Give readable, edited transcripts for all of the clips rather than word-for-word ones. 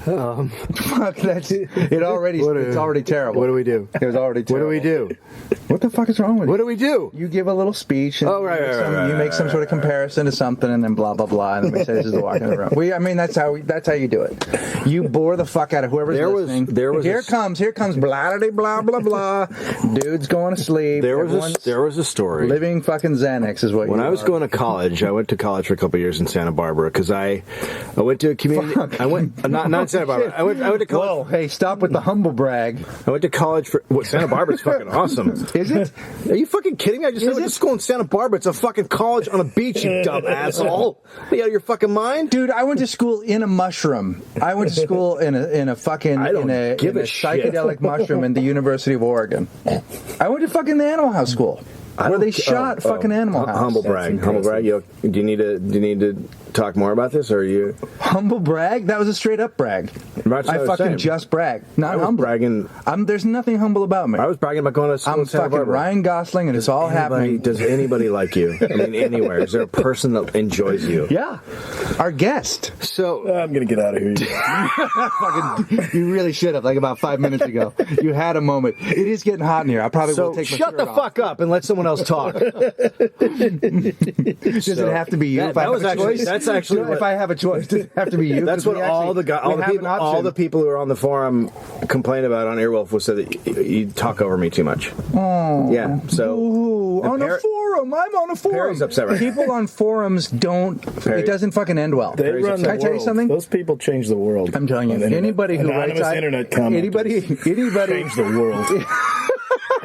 Fuck, it's already terrible. What do we do? It was already terrible. What do we do? What the fuck is wrong with you? What do we do? You give a little speech, and you make some sort of comparison to something, and then blah blah blah, and then we say this is the walk in the room. That's how you do it. You bore the fuck out of whoever's listening. Here comes blah blah blah blah. Dude's going to sleep. There was a story. Living fucking Xanax is what. When I was going to college, I went to college for a couple of years in Santa Barbara because I went to a community. Fuck. I went not Santa Barbara. I went to college. Whoa, hey, stop with the humble brag. I went to college for Santa Barbara's fucking awesome. Is it? Are you fucking kidding me? I just went to school in Santa Barbara. It's a fucking college on a beach, you dumb asshole. Are you out of your fucking mind? Dude, I went to school in a mushroom. I went to school in a psychedelic mushroom in the University of Oregon. I went to fucking the Animal House school. Where they shot fucking Animal House. Humble brag. Do you need to talk more about this, or are you humble brag? That was a straight up brag. I fucking just brag, not humble. Bragging. There's nothing humble about me. I was bragging about going to school. I'm fucking Ryan Gosling, and it's all happening. Does anybody like you? I mean, anywhere. Is there a person that enjoys you? Yeah, our guest. So I'm gonna get out of here. You really should have, like about 5 minutes ago. You had a moment. It is getting hot in here. I probably will take my shut the fuck up and let someone else talk. Does it have to be you? If I have a choice? That's actually if I have a choice, does it have to be you? That's what all the people who are on the forum complain about on Earwolf was said that you talk over me too much. Oh, yeah. So on a forum, I'm on a forum. Perry's upset right People on forums don't. It doesn't fucking end well. Can I tell you something? Those people change the world. I'm telling you. Anybody who writes internet comment. Anybody change the world.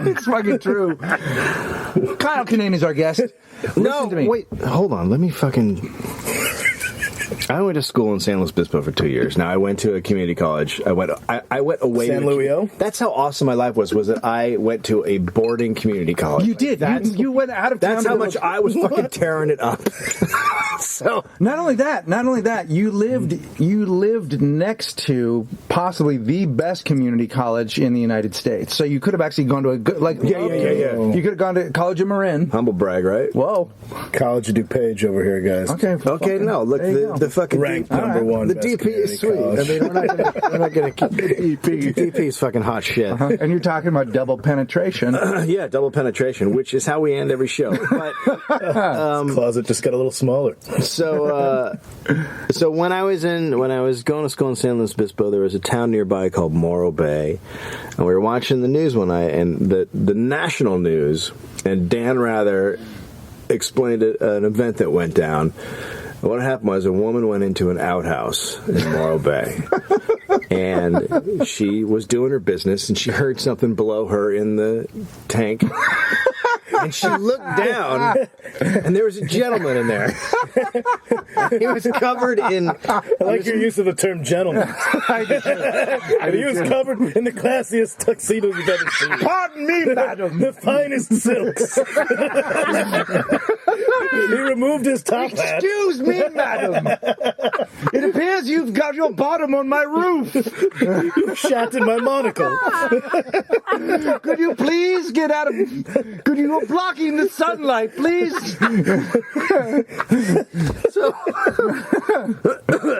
It's fucking true. Kyle Kinane is our guest. Listen to me. Wait, hold on. Let me fucking... I went to school in San Luis Obispo for 2 years. Now I went to a community college. I went away. San Luis. That's how awesome my life was that I went to a boarding community college. You did. You went out of town. That's how much I was fucking tearing it up. So not only that, you lived next to possibly the best community college in the United States. So you could have actually gone to a good Yeah. You could have gone to College of Marin. Humble brag, right? Whoa. College of DuPage over here, guys. Okay. No, look, the fucking ranked number one. The DP is sweet. College. I mean, we're not going to keep the DP. DP is fucking hot shit. And you're talking about double penetration. Yeah, double penetration, which is how we end every show. But this closet just got a little smaller. So when I was going to school in San Luis Obispo, there was a town nearby called Morro Bay, and we were watching the news one night, and the national news, and Dan Rather explained an event that went down. What happened was a woman went into an outhouse in Morro Bay, and she was doing her business, and she heard something below her in the tank. And she looked down, and there was a gentleman in there. He was covered in... I like your use of the term gentleman. And he was covered in the classiest tuxedos you've ever seen. Pardon me, madam. The finest silks. He removed his top hat. Excuse me, madam. It appears you've got your bottom on my roof. You shattered my monocle. Could you please get out of... Could you... blocking the sunlight, please.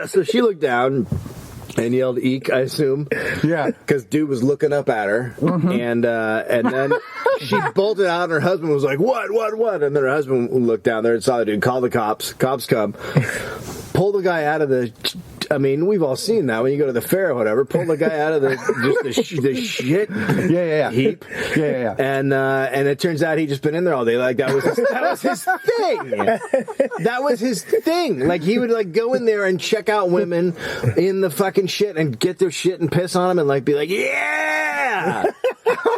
So she looked down and yelled "eek," I assume. Yeah, because dude was looking up at her, and then she bolted out, and her husband was like, "What? And then her husband looked down there and saw the dude. Call the cops. Cops come. Pull the guy out of the... I mean, we've all seen that when you go to the fair or whatever. Pull the guy out of the shit heap. Yeah. And it turns out he'd just been in there all day. Like that was his thing. That was his thing. Like he would like go in there and check out women in the fucking shit and get their shit and piss on them and like be like, yeah.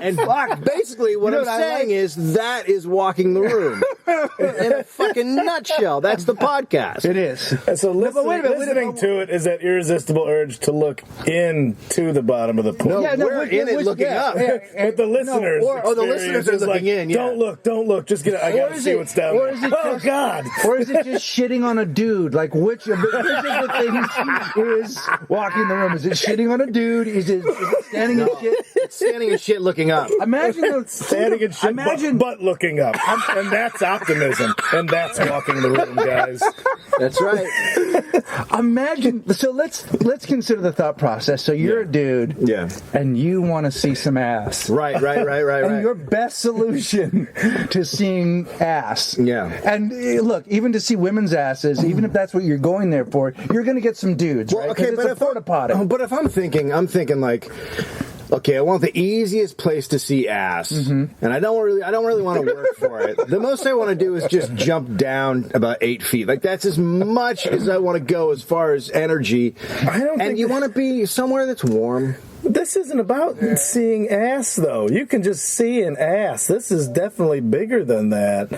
And basically what I'm saying is that is walking the room in a fucking nutshell. That's the podcast. It is. And so listening to it is that irresistible urge to look into the bottom of the pool. No, we're in it looking up. But the listeners, the listeners are looking in. Yeah. Don't look. Just get it. I gotta see what's down there. God! Or is it just shitting on a dude? Like which of the things is walking the room? Is it shitting on a dude? Is it standing in shit? It's standing in shit looking up. Imagine standing in shit, but looking up, and that's optimism, and that's walking the room, guys. That's right. Imagine. So let's consider the thought process. So you're a dude, and you want to see some ass, right. And your best solution to seeing ass, And look, even to see women's asses, even if that's what you're going there for, you're going to get some dudes, right? Okay, but if I'm thinking like. Okay, I want the easiest place to see ass, and I don't really want to work for it. The most I want to do is just jump down about 8 feet. Like that's as much as I want to go as far as energy. And you want to be somewhere that's warm. This isn't about seeing ass, though. You can just see an ass. This is definitely bigger than that.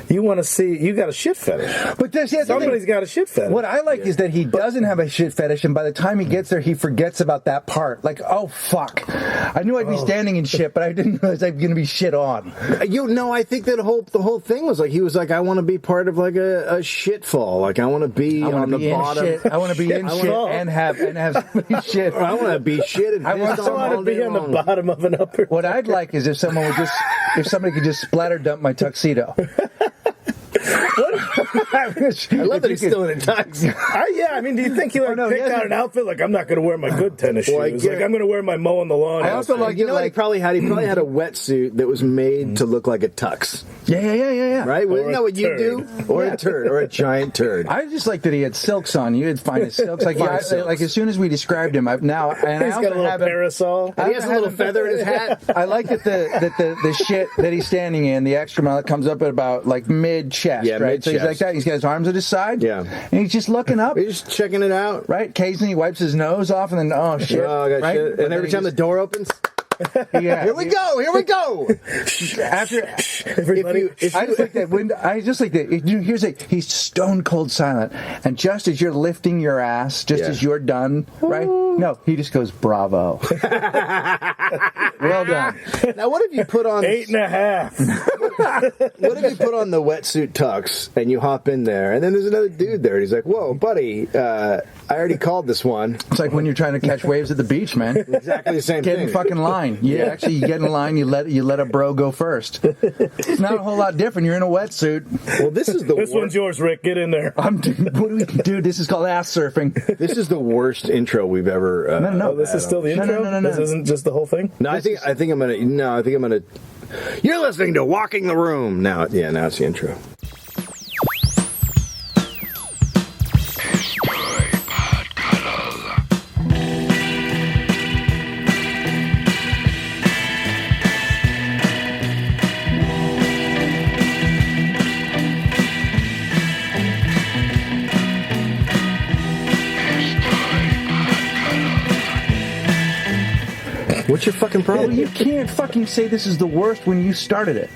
You want to see... You got a shit fetish. But somebody's got a shit fetish. What I like is that he doesn't have a shit fetish, and by the time he gets there, he forgets about that part. Like, oh, fuck. I knew I'd be standing in shit, but I didn't realize I'd going to be shit on. I think that the whole thing was like, he was like, I want to be part of like a shit fall. Like, I want to be on the bottom. Shit. I want to be in shit and have shit. I want to be shit and I want to be on the bottom of an upper. What I'd like is if somebody could just splatter dump my tuxedo. I love that he's still in a tux. Do you think he picked out an outfit like I'm not going to wear my good tennis shoes? Like I'm going to wear my mow on the lawn. I also like what he probably had. He probably had a wetsuit that was made to look like a tux. Yeah. Right? Isn't that what you do? Or a turd, or a giant turd. I just like that he had silks on. You would find his silks. Like as soon as we described him, he's got a little parasol. And he has a little feather in his hat. I like that the shit that he's standing in, the extra mile, comes up at about like mid chest, right? Mid-chest. So he's like that. He's got his arms at his side. Yeah. And he's just looking up. He's just checking it out. Right? Occasionally he wipes his nose off and then, oh, shit. Oh, I got right? shit. And every time the door opens... Here we go. After everybody, I just like that window. I just like that. He's stone cold silent, and just as you're lifting your ass, as you're done, right? No, he just goes, "Bravo, well done." Now, what if you put on 8.5? What if you put on the wetsuit tux and you hop in there, and then there's another dude there, and he's like, "Whoa, buddy, I already called this one." It's like when you're trying to catch waves at the beach, man. Exactly the same thing. Get in fucking line. You get in line. You let a bro go first. It's not a whole lot different. You're in a wetsuit. Well, this one's yours, Rick. Get in there. Dude, this is called ass surfing. This is the worst intro we've ever. No. This is still the intro. No. This isn't just the whole thing. No, I think I'm gonna. You're listening to Walking the Room now. Yeah, now it's the intro. What's your fucking problem? Well, you can't fucking say this is the worst when you started it.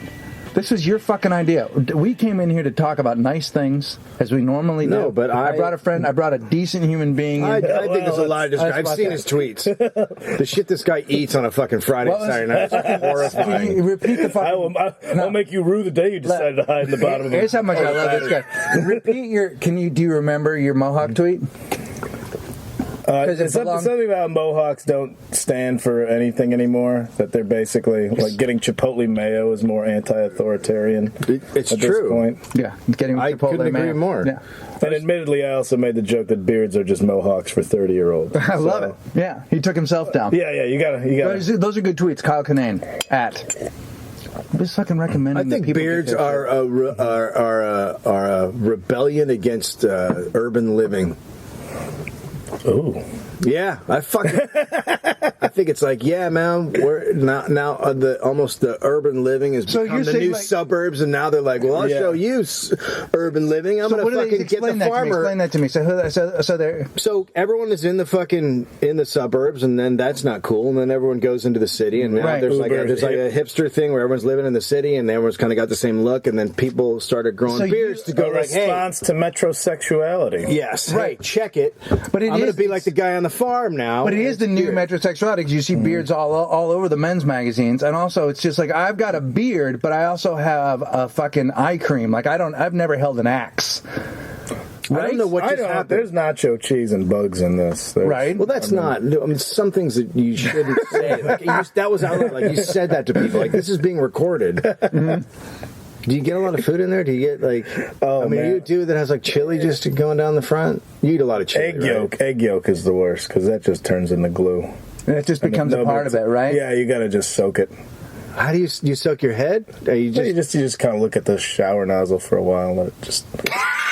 This was your fucking idea. We came in here to talk about nice things, as we normally do. No, but I brought a friend. I brought a decent human being. I think there's a lot of I've seen his tweets. The shit this guy eats on a fucking Friday, Saturday night is horrifying. Repeat the fucking... I'll make you rue the day you decided to hide in the bottom of it. Here's how much I love this guy. Repeat your... Do you remember your Mohawk tweet? It's something about Mohawks don't stand for anything anymore. That they're basically like getting Chipotle mayo is more anti-authoritarian. It's at true. This point. Yeah, getting Chipotle I couldn't mayo. agree more. Yeah. And admittedly, I also made the joke that beards are just Mohawks for 30-year-olds. I love it. Yeah, he took himself down. Yeah, you gotta. Those are good tweets. Kyle Kinane at. I'm just fucking recommending. I think beards are a rebellion against urban living. Ooh. Yeah, I think it's like, yeah, man, we're now almost the urban living has become the new suburbs, and now they're like, well, I'll show you urban living. I'm gonna fucking get the farmer. Explain that to me. So everyone is in the suburbs, and then that's not cool, and then everyone goes into the city, and now there's like a hipster thing where everyone's living in the city, and everyone's kind of got the same look, and then people started growing beards to go like, hey, response to metrosexuality. Yes, right. Hey, check it. But I'm gonna be like the guy on the farm now. But it is the new metrosexuality, because you see beards all over the men's magazines, and also it's just like, I've got a beard, but I also have a fucking eye cream. Like I've never held an axe. Right? I don't know what just happened. There's nacho cheese and bugs in this. Right? Well, that's not. I mean, some things that you shouldn't say. Like, that was out loud. Like you said that to people. Like this is being recorded. Mm-hmm. Do you get a lot of food in there? Do you get like? Oh, man. You do that has like chili just going down the front. You eat a lot of chili. Egg yolk is the worst because that just turns into glue. And it just becomes a part of it, right? Yeah, you got to just soak it. How do you soak your head? You just kind of look at the shower nozzle for a while and let it just.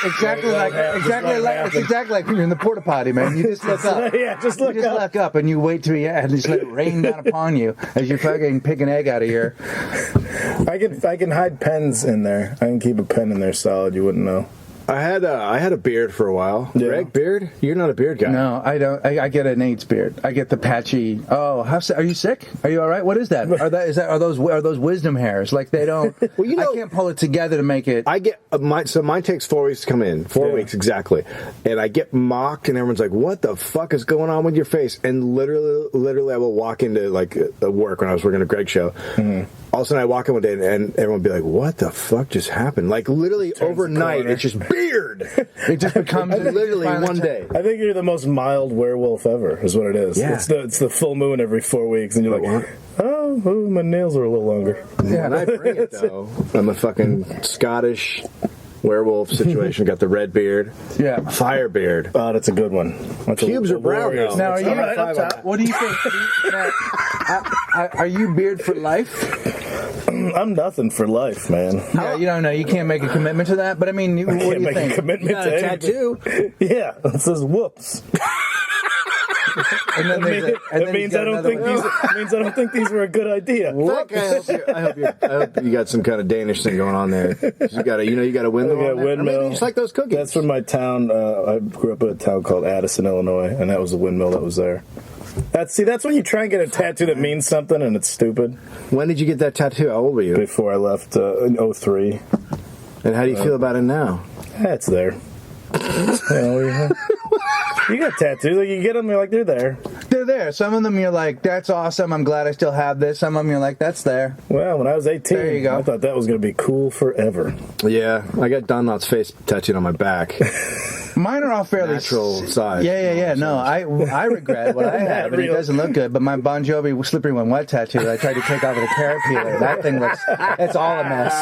Exactly like when you're in the porta potty, man. You just look up. Yeah, just look up and you wait till and just let it rain down upon you as you're fucking pick an egg out of here. I can hide pens in there. I can keep a pen in there solid. You wouldn't know. I had a beard for a while. Yeah. Greg, beard? You're not a beard guy. No, I don't. I get an AIDS beard. I get the patchy. Oh, are you sick? Are you all right? What is that? Are those wisdom hairs? Like they don't. Well, I can't pull it together to make it. I get mine takes 4 weeks to come in. 4 weeks exactly, and I get mocked, and everyone's like, "What the fuck is going on with your face?" And literally, I will walk into like work when I was working at a Greg show. Mm-hmm. All of a sudden, I walk in one day, and everyone would be like, "What the fuck just happened?" Like literally overnight, it's just beard. It just becomes literally one day. I think you're the most mild werewolf ever, is what it is. Yeah. It's the full moon every 4 weeks, and you're like, oh, my nails are a little longer. Yeah, and I bring it though. I'm a fucking Scottish werewolf situation. Got the red beard. Yeah. Fire beard. Oh, that's a good one. Pubes are brown though. Now, are you? What do you think? Are you beard for life? I'm nothing for life, man. Yeah, you don't know. You can't make a commitment to that. But I mean, what do you make think? A commitment to a tattoo. Yeah, it says whoops. And then it means I don't think these were a good idea. I hope you got some kind of Danish thing going on there. You got a windmill. Yeah, windmill. Maybe you just like those cookies. That's from my town. I grew up in a town called Addison, Illinois, and that was the windmill that was there. That's when you try and get a tattoo that means something and it's stupid. When did you get that tattoo? How old were you? Before I left in 2003. And how do you feel about it now? It's there. You got tattoos. Like you get them, you're like, they're there. They're there. Some of them you're like, that's awesome. I'm glad I still have this. Some of them you're like, that's there. Well, when I was 18, there you go. I thought that was going to be cool forever. Yeah, I got Don Knotts' face tattooed on my back. Mine are all fairly natural size. Yeah. No, I regret what I have, and it doesn't look good. But my Bon Jovi Slippery When Wet tattoo, I tried to take off with a carrot peeler. That thing it's all a mess.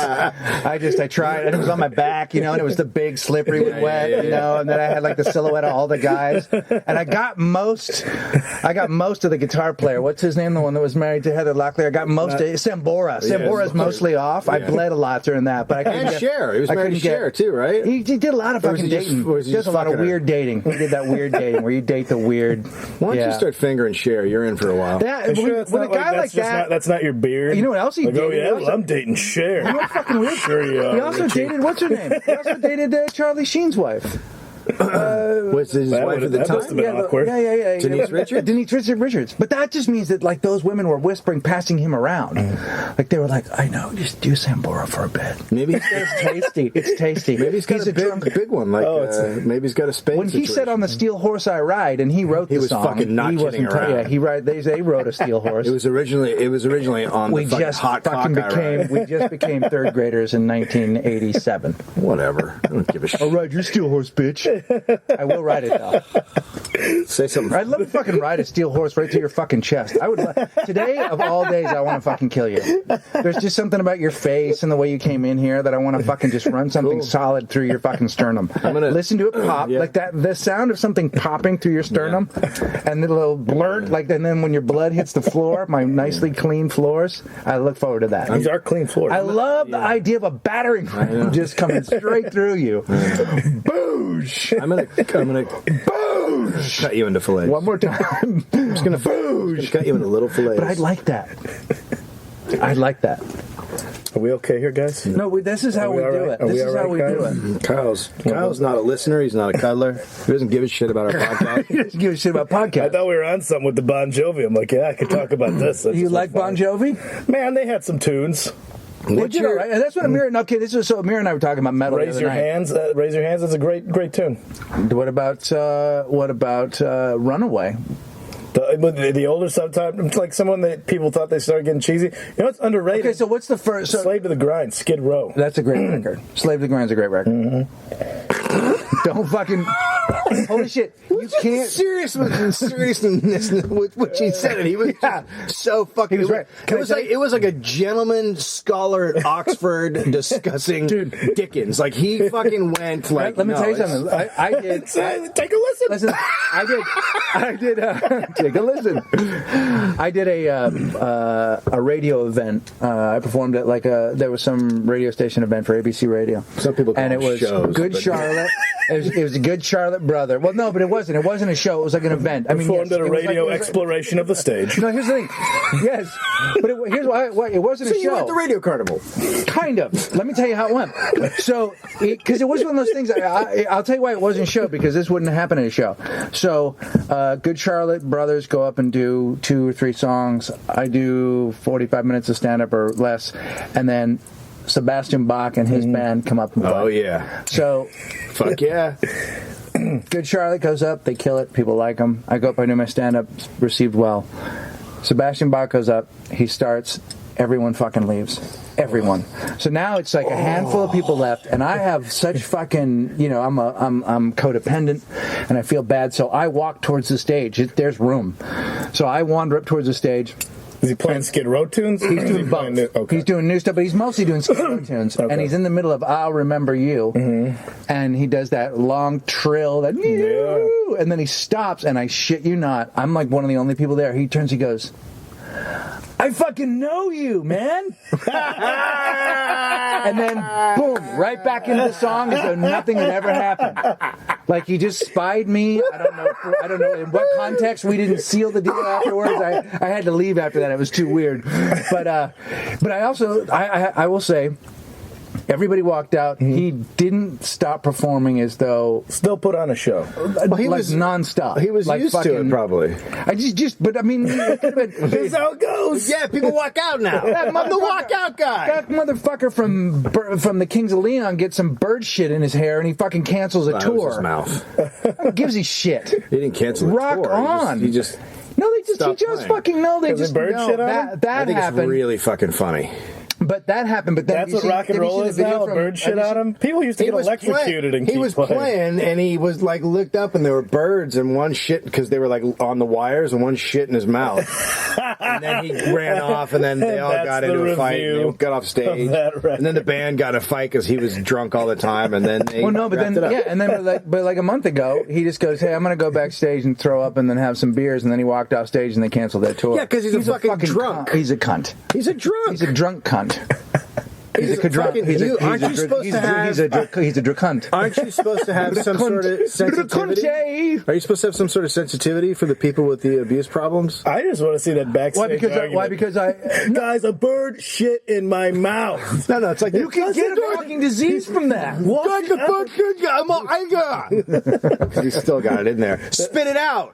I tried, and it was on my back, and it was the big Slippery When Wet, and then I had like the silhouette of all the guys, and I got most of the guitar player. What's his name? The one that was married to Heather Locklear. I got most of Sambora. Sambora's mostly off. Yeah. I bled a lot during that, but I couldn't get Cher. He was married to Cher too, right? He did a lot of fucking dating. A lot of weird dating. We did that weird dating where you date the weird. Why don't you start fingering Cher? You're in for a while. With a guy like that, that's not your beard. You know what else he dated? Oh yeah, well, I'm dating Cher. You know what fucking weird? Sure you are. He also dated what's her name? He also dated Charlie Sheen's wife. Was his wife at the time? Must have been awkward. Yeah. Denise Richards? Denise Richards. But that just means that like those women were whispering, passing him around. Like they were like, I know, just do Sambora for a bit. Maybe it's tasty. It's tasty. Maybe he's got a big one. Like maybe he's got a spade. When he said on the Steel Horse I Ride, and he wrote the song. He was fucking not kidding around. Yeah, they wrote a Steel Horse. It was originally on the fucking Hot Cock I Ride. We just became third graders in 1987. Whatever. I don't give a shit. I'll ride your Steel Horse, bitch. I will ride it though. Say something. I'd love to fucking ride a Steel Horse right through your fucking chest. I would. Today of all days, I want to fucking kill you. There's just something about your face and the way you came in here that I want to fucking just run something solid through your fucking sternum. I'm gonna listen to it pop like that. The sound of something popping through your sternum, and the little blurt and then when your blood hits the floor, my nicely clean floors. I look forward to that. These are clean floors. I love the idea of a battering ram just coming straight through you. Boosh! I'm gonna boosh! Cut you into fillets. One more time. I'm just gonna boosh! Cut you into little fillets. But I'd like that. Are we okay here, guys? No, this is how we do it. This is how we do it. Kyle's not a listener. He's not a cuddler. He doesn't give a shit about our podcast. He doesn't give a shit about podcasts. I thought we were on something with the Bon Jovi. I'm like, yeah, I could talk about this. You like Bon Jovi? Man, they had some tunes. They did all right. And that's what Amir. No, okay, Amir and I were talking about metal. Raise your hands. Raise your hands. That's a great tune. What about Runaway? The older sometimes, like someone that people thought they started getting cheesy. You know what's underrated? Okay, so what's the first? Slave to the Grind, Skid Row. That's a great record. Slave to the Grind's a great record. Mm-hmm. Don't fucking. Holy shit. You you can't seriousness with which he said it. He was so fucking. He was right. It was like a gentleman scholar at Oxford discussing Dickens. Like he fucking went like. Let me tell you something. I did. Take a listen. Listen, I did. Take a listen. I did a radio event. I performed at there was some radio station event for ABC Radio. Some people call and it was shows, Good Charlotte. It was a Good Charlotte brother. Well, no, but it wasn't. It wasn't a show. It was like an event. I mean, performed at a radio like, exploration of the stage. No, here's the thing. Yes, but here's why it wasn't a show. So you were at the radio carnival. Kind of. Let me tell you how it went. So, because it was one of those things. I'll tell you why it wasn't a show, because this wouldn't happen in a show. So, Good Charlotte brothers go up and do 2 or 3 songs. I do 45 minutes of stand-up or less, and then Sebastian Bach and his band come up and play. Oh yeah. So, fuck yeah. Good Charlotte goes up, they kill it, people like him. I go up, I do my stand-up, received well. Sebastian Bach goes up, he starts, everyone fucking leaves. Everyone. So now it's like a handful of people left, and I have such fucking, I'm codependent, and I feel bad, so I walk towards the stage. There's room. So I wander up towards the stage. Is he playing Skid Row tunes? He's doing both. Okay. He's doing new stuff, but he's mostly doing Skid Row tunes. Okay. And he's in the middle of I'll Remember You. And he does that long trill, and then he stops, and I shit you not, I'm like one of the only people there. He turns, he goes, I fucking know you, man. And then, boom, right back into the song as though nothing had ever happened. Like he just spied me. I don't know in what context. We didn't seal the deal afterwards. I had to leave after that. It was too weird. But I also I will say, everybody walked out. He didn't stop performing as though... Still put on a show. Well, he was nonstop. He was used to it, probably. But I mean... It could have been, this is how it goes. Yeah, people walk out now. I'm the walkout guy. That motherfucker from the Kings of Leon gets some bird shit in his hair, and he fucking cancels a tour. His mouth. Who gives a shit? He didn't cancel the Rock tour. on. He just no, they just playing. fucking know. They just bird know shit on him? that I think happened. It's really fucking funny. But that happened. But then that's what rock and roll is now. Bird shit on him. People used to get electrocuted and he was playing, and he was like looked up, and there were birds, and one shit because they were like on the wires, and one shit in his mouth. And then he ran off, and then they all got into a fight, and they got off stage, and then the band got in a fight because he was drunk all the time, and then they but like a month ago, he just goes, "Hey, I'm gonna go backstage and throw up, and then have some beers," and then he walked off stage, and they canceled that tour. Yeah, because he's a fucking drunk. He's a cunt. He's a drunk. He's a drunk cunt. He's a drunk. He's a cunt. Aren't you supposed to have some sort of sensitivity? Are you supposed to have some sort of sensitivity for the people with the abuse problems? I just want to see that backstage. Why? Because guys, a bird shit in my mouth. No, it's like you can get a fucking disease from that. What? Because he's still got it in there. Spit it out.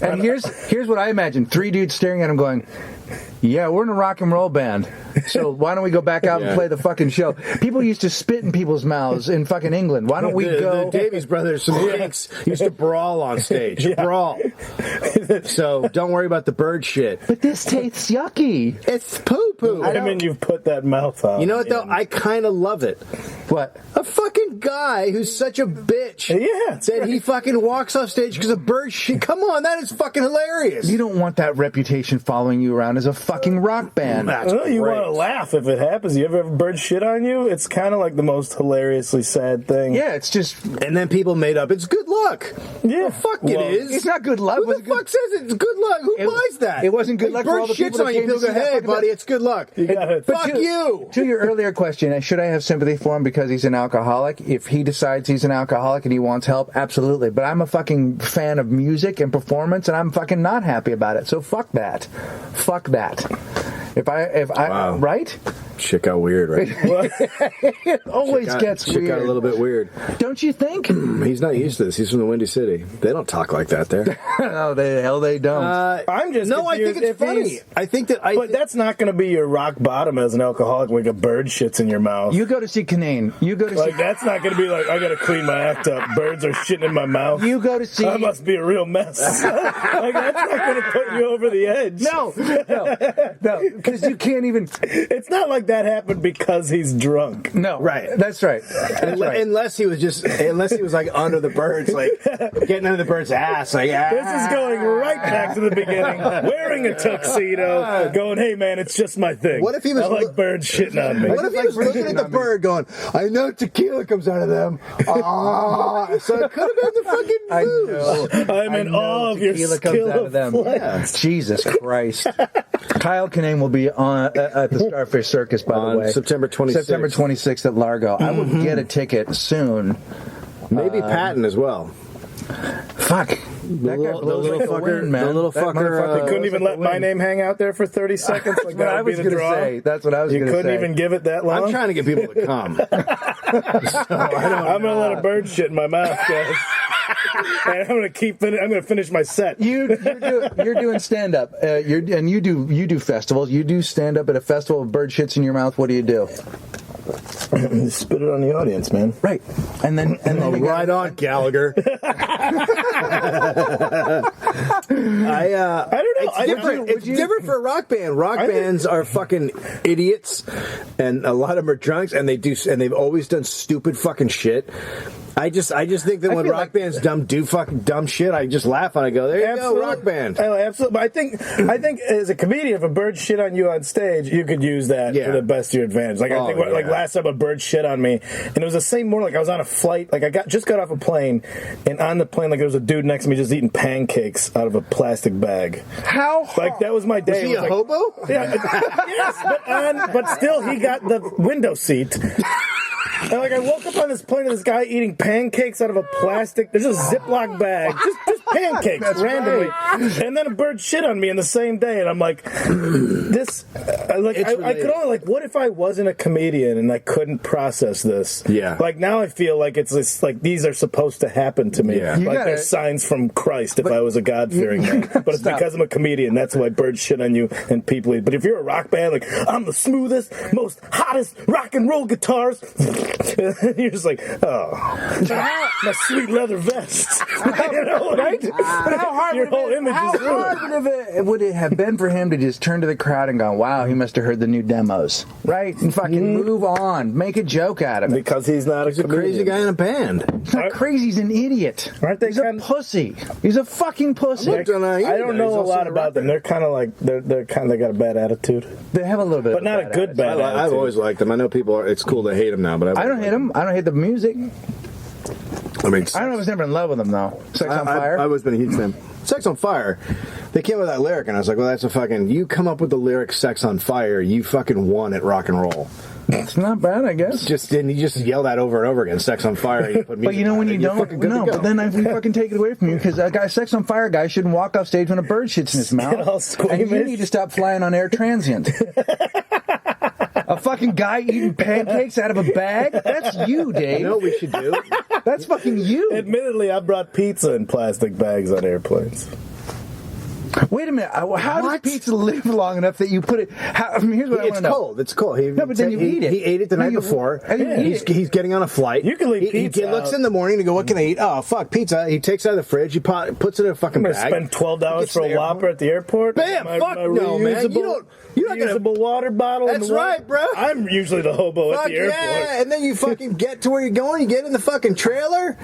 And here's what I imagine: 3 dudes staring at him, going, "Yeah, we're in a rock and roll band, so why don't we go back out and play the fucking show?" People used to spit in people's mouths in fucking England. Why don't we go? The Davies brothers, some kinks, used to brawl on stage. Brawl. So don't worry about the bird shit. But this tastes yucky. It's poo-poo. I mean, you've put that mouth out. You know what, though? I kind of love it. What? A fucking guy who's such a bitch. Yeah. That he fucking walks off stage because of bird shit. Come on, that is fucking hilarious. You don't want that reputation following you around as a fucking rock band. Well, you want to laugh if it happens. You ever have bird shit on you? It's kind of like the most hilariously sad thing. Yeah, it's just... And then people made up, it's good luck. Yeah. Well, fuck it is. It's not good luck. Who the fuck says it's good luck? Who buys that? It wasn't good luck for all the people that came to see that. Hey, buddy, it's good luck. Fuck you. To your earlier question, should I have sympathy for him because he's an alcoholic? If he decides he's an alcoholic and he wants help, absolutely. But I'm a fucking fan of music and performance, and I'm fucking not happy about it. So fuck that. Fuck that. Wow. Right? Shit got weird, right? It always gets weird. Shit got a little bit weird. Don't you think? He's not used to this. He's from the Windy City. They don't talk like that there. No, they don't. I'm just I think it's funny. I think that But that's not going to be your rock bottom as an alcoholic when a bird shits in your mouth. You go to see Kinane. That's not going to be like, I got to clean my act up. Birds are shitting in my mouth. You go to see... I must be a real mess. That's not going to put you over the edge. No, because you can't even... It's not like that happened because he's drunk. No, Right. That's right. Unless he was like under the birds, like getting under the bird's ass, like This is going right back to the beginning, wearing a tuxedo, going, "Hey man, it's just my thing." What if he was I like birds shitting on me? What if he was looking at the bird, going, "I know tequila comes out of them." So it could have been the fucking booze. I'm in awe of your skill of Yeah. Jesus Christ. Kyle Kinane will be on at the Starfish Circus, by the way. September 26th. September 26th at Largo. I will get a ticket soon. Maybe Patton as well. Fuck. That guy blows like a wind, man. The little That fucker, motherfucker You couldn't even let my name hang out there for 30 seconds. Like That's what I was going to say. That's what I was going to say. You couldn't even give it that long? I'm trying to get people to come. I'm going to let a bird shit in my mouth, guys. And I'm going to finish my set. You're doing stand up. You do festivals. You do stand up at a festival with bird shits in your mouth. What do you do? Spit it on the audience, man. Right. And then Right on, Gallagher. I don't know. It's different for a rock band. Rock bands are fucking idiots, and a lot of them are drunks, and they've always done stupid fucking shit. I just think that when rock bands do fucking dumb shit, I just laugh and I go, "There you go, rock band." Absolutely. But I think as a comedian, if a bird shit on you on stage, you could use that for the best of your advantage. Like I think, like last time a bird shit on me, and it was the same morning. Like I was on a flight, like I just got off a plane, and on the plane, like there was a dude next to me just eating pancakes out of a plastic bag. How? Like that was my day. Was he a hobo? Yeah, yes, but still, he got the window seat. And like I woke up on this plane and this guy eating pancakes out of a plastic. There's a Ziploc bag, just pancakes randomly, and then a bird shit on me in the same day, and I'm like, this. I could only what if I wasn't a comedian and I couldn't process this? Yeah. Like now I feel like it's like these are supposed to happen to me. Yeah. Like there's signs from Christ if I was a God-fearing man. But it's because I'm a comedian. That's why birds shit on you and people eat. But if you're a rock band, like I'm the smoothest, most hottest rock and roll guitars. You're just like, my sweet leather vest. You know, right? How hard Your whole image is ruined. would it have been for him to just turn to the crowd and go, "Wow, he must have heard the new demos," right? And fucking move on, make a joke out of it. Because he's not a Crazy guy in a band. He's not crazy. He's an idiot. Aren't they He's a pussy. He's a fucking pussy. I don't know a lot about them. They're kind of like they got a bad attitude. They have a little bit, but not a good bad attitude. I've always liked them. I know people it's cool to hate them now, but I don't hate them. I don't hate the music. I mean, I was never in love with them though. Sex on Fire. I've always been a huge fan. Sex on Fire. They came up with that lyric, and I was like, "Well, that's a fucking." You come up with the lyric "Sex on Fire," you fucking won at rock and roll. It's not bad, I guess. You just yell that over and over again. "Sex on Fire." And you put but you know when you don't, no. But then we fucking take it away from you because a guy, "Sex on Fire" guy shouldn't walk off stage when a bird shits in his mouth. And you need to stop flying on Air Transient. A fucking guy eating pancakes out of a bag? That's you, Dave. You know what we should do? That's fucking you. Admittedly, I brought pizza in plastic bags on airplanes. Wait a minute. How does pizza live long enough that you put it? Here's what I want to know. It's cold. No, but then you eat it. He ate it the night before. He's getting on a flight. You can leave pizza. He looks in the morning to go, "What can I eat?" Oh, fuck, pizza. He takes it out of the fridge. He puts it in a fucking bag. I'm going to spend $12 for a Whopper at the airport. Bam! Fuck no, man. You're not gonna reusable water bottle. That's right, bro. I'm usually the hobo at the airport. Yeah, and then you fucking get to where you're going. You get in the fucking trailer.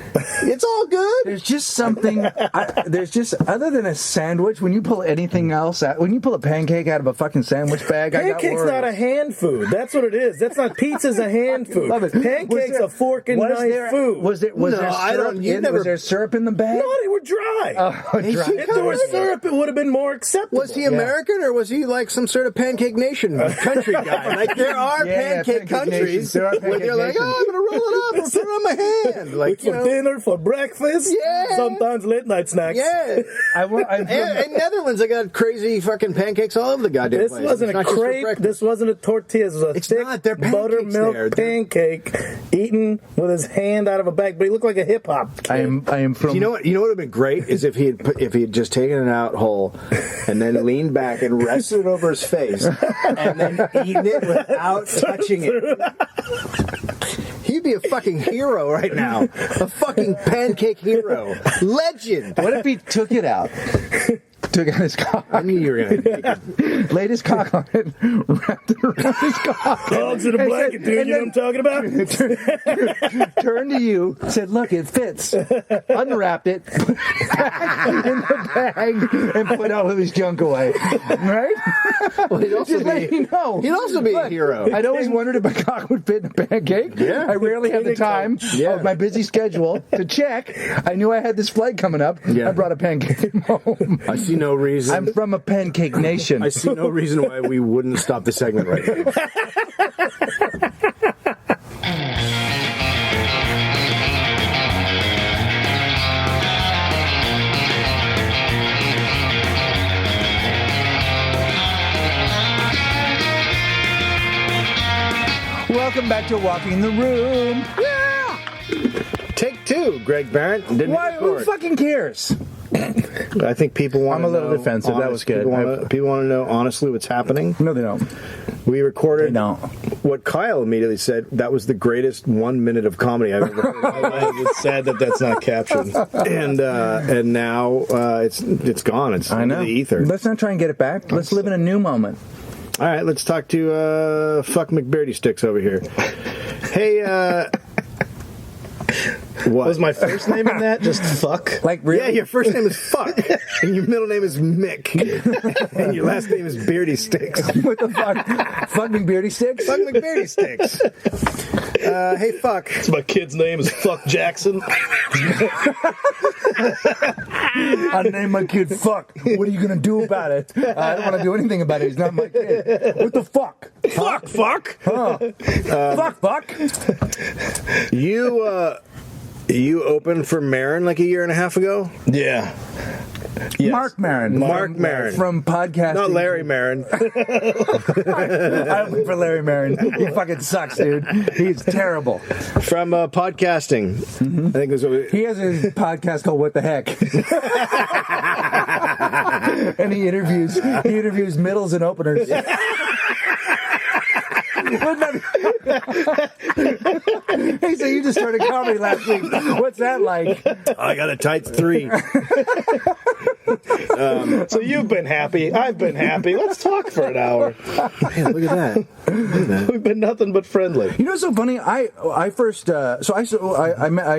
It's all good. There's just something. Other than a sandwich, when you pull anything else out, when you pull a pancake out of a fucking sandwich bag, pancake's not a hand food. That's what it is. That's not pizza's a hand food. Love it. Pancake's a fork and knife food. Was there syrup in the bag? No, they were dry. Oh, dry. If there was syrup, it would have been more acceptable. Was he American or was he like some sort of Pancake Nation country guy? Like there are pancake countries where they're like, "Oh, I'm gonna roll it up and put it on my hand." Like for dinner, for breakfast, sometimes late night snacks. Yeah. In Netherlands, they got crazy fucking pancakes all over the goddamn place. This wasn't a crepe. This wasn't a tortilla. This was a thick buttermilk pancake eaten with his hand out of a bag. But he looked like a hip hop kid. I am from. You know what would have been great is if he had just taken it out whole and then leaned back and rested it over his face and then eaten it without touching it. He'd be a fucking hero right now. A fucking pancake hero. Legend. What if he took it out? took out his cock. I knew you were going to. Laid his cock on it, wrapped it around his cock. Dogs in a blanket, dude. You know what I'm talking about? Turned to you, said, "Look, it fits." Unwrapped it, put it back in the bag, and put all of his junk away. Right? Well, he'd also He'd also be a hero. I'd always wondered if my cock would fit in a pancake. Yeah. I rarely had the time of my busy schedule to check. I knew I had this flight coming up. Yeah. I brought a pancake home. I see no reason. I'm from a pancake nation. I see no reason why we wouldn't stop the segment right now. Welcome back to Walking the Room. Yeah! Take two, Greg Barrett. Who fucking cares? I think people want to know. I'm a little defensive. That was good. People want to know honestly what's happening. No, they don't. We recorded They don't. what Kyle immediately said. That was the greatest 1 minute of comedy I've ever heard. It's sad that that's not captured. And now it's gone. It's I know. into the ether. Let's not try and get it back. Let's live in a new moment. All right, let's talk to Fuck McBeardy Sticks over here. Hey, what Was my first name in that just fuck? Like, really? Yeah, your first name is Fuck, and your middle name is Mick, and your last name is Beardy Sticks. What the fuck? Fuck McBeardy Sticks? Fuck McBeardy Sticks. Hey, Fuck. My kid's name is Fuck Jackson. I named my kid Fuck. What are you gonna do about it? I don't want to do anything about it. He's not my kid. What the fuck? Fuck. Huh? Fuck. You opened for Marin like a year and a half ago? Yeah. Yes. Mark Maron. Mark Maron. From podcasting. Not Larry Marin. I opened for Larry Maron. He fucking sucks, dude. He's terrible. From podcasting. Mm-hmm. I think it was. He has a podcast called What the Heck. And he interviews middles and openers. Hey, so you just started comedy last week. What's that like? I got a tight 3. So you've been happy. I've been happy. Let's talk for an hour. Man, look at that. We've been nothing but friendly. You know what's so funny? I first I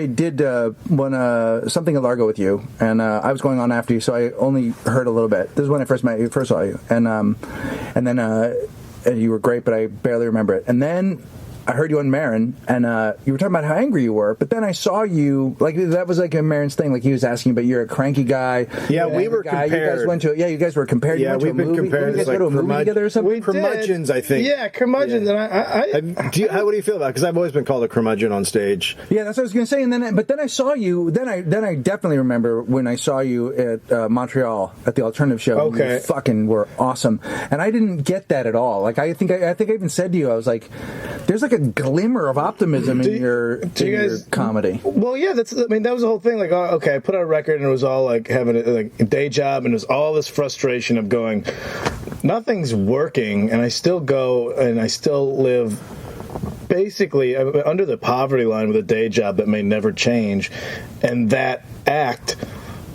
did something at Largo with you, and I was going on after you, so I only heard a little bit. This is when I first saw you, and then you were great, but I barely remember it. And then I heard you on Marin, and you were talking about how angry you were, but then I saw you, like, that was like a Marin's thing, like he was asking, but you're a cranky guy. Yeah, we were compared. You guys were compared. Yeah, we've been compared. You guys go to a movie together or something? Curmudgeons, I think. Yeah, curmudgeons. Yeah. And what do you feel about it? Because I've always been called a curmudgeon on stage. Yeah, that's what I was going to say. And then I saw you. Then I definitely remember when I saw you at Montreal at the Alternative Show. Okay, you fucking were awesome, and I didn't get that at all. Like I think I even said to you, I was like, "There's like a glimmer of optimism in your comedy." Well, yeah, that was the whole thing. Like, okay, I put out a record, and it was all like having a day job, and it was all this frustration of going, nothing's working, and I still go, and I still live basically under the poverty line with a day job that may never change, and that act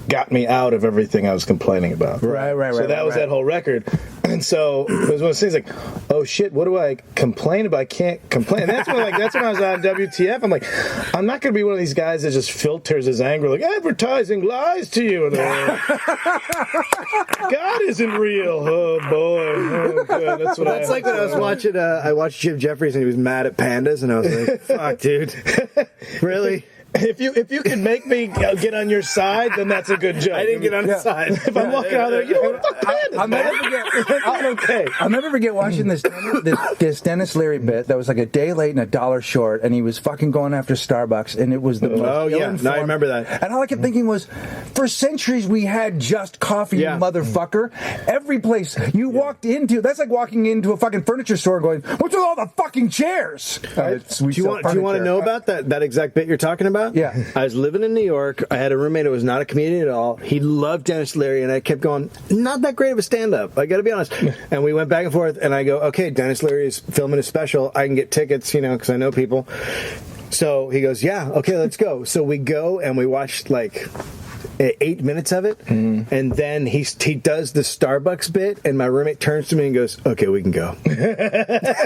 got me out of everything I was complaining about. Right. So that was that whole record. And so it was one of those things like, oh shit, what do I complain about? I can't complain. And that's when I was on WTF. I'm like, I'm not going to be one of these guys that just filters his anger like, advertising lies to you. And God isn't real. Oh boy. Oh, God. That's like when I was watching. I watched Jim Jeffries and he was mad at pandas, and I was like, fuck, dude, really? If you can make me get on your side, then that's a good joke. I didn't get on his side. If I'm walking out there, you know what? Fuck I'll never forget watching this Dennis Leary bit that was like a day late and $1 short, and he was fucking going after Starbucks, and it was the most ill-informed. No, I remember that. And all I kept thinking was, for centuries we had just coffee, you motherfucker. Every place you walked into, that's like walking into a fucking furniture store going, what's with all the fucking chairs? Do you want to know about that exact bit you're talking about? Yeah. I was living in New York. I had a roommate who was not a comedian at all. He loved Dennis Leary, and I kept going, not that great of a stand-up, I got to be honest. And we went back and forth, and I go, okay, Dennis Leary is filming a special. I can get tickets, because I know people. So he goes, yeah, okay, let's go. So we go, and we watched, 8 minutes of it, and then he does the Starbucks bit, and my roommate turns to me and goes, "Okay, we can go." It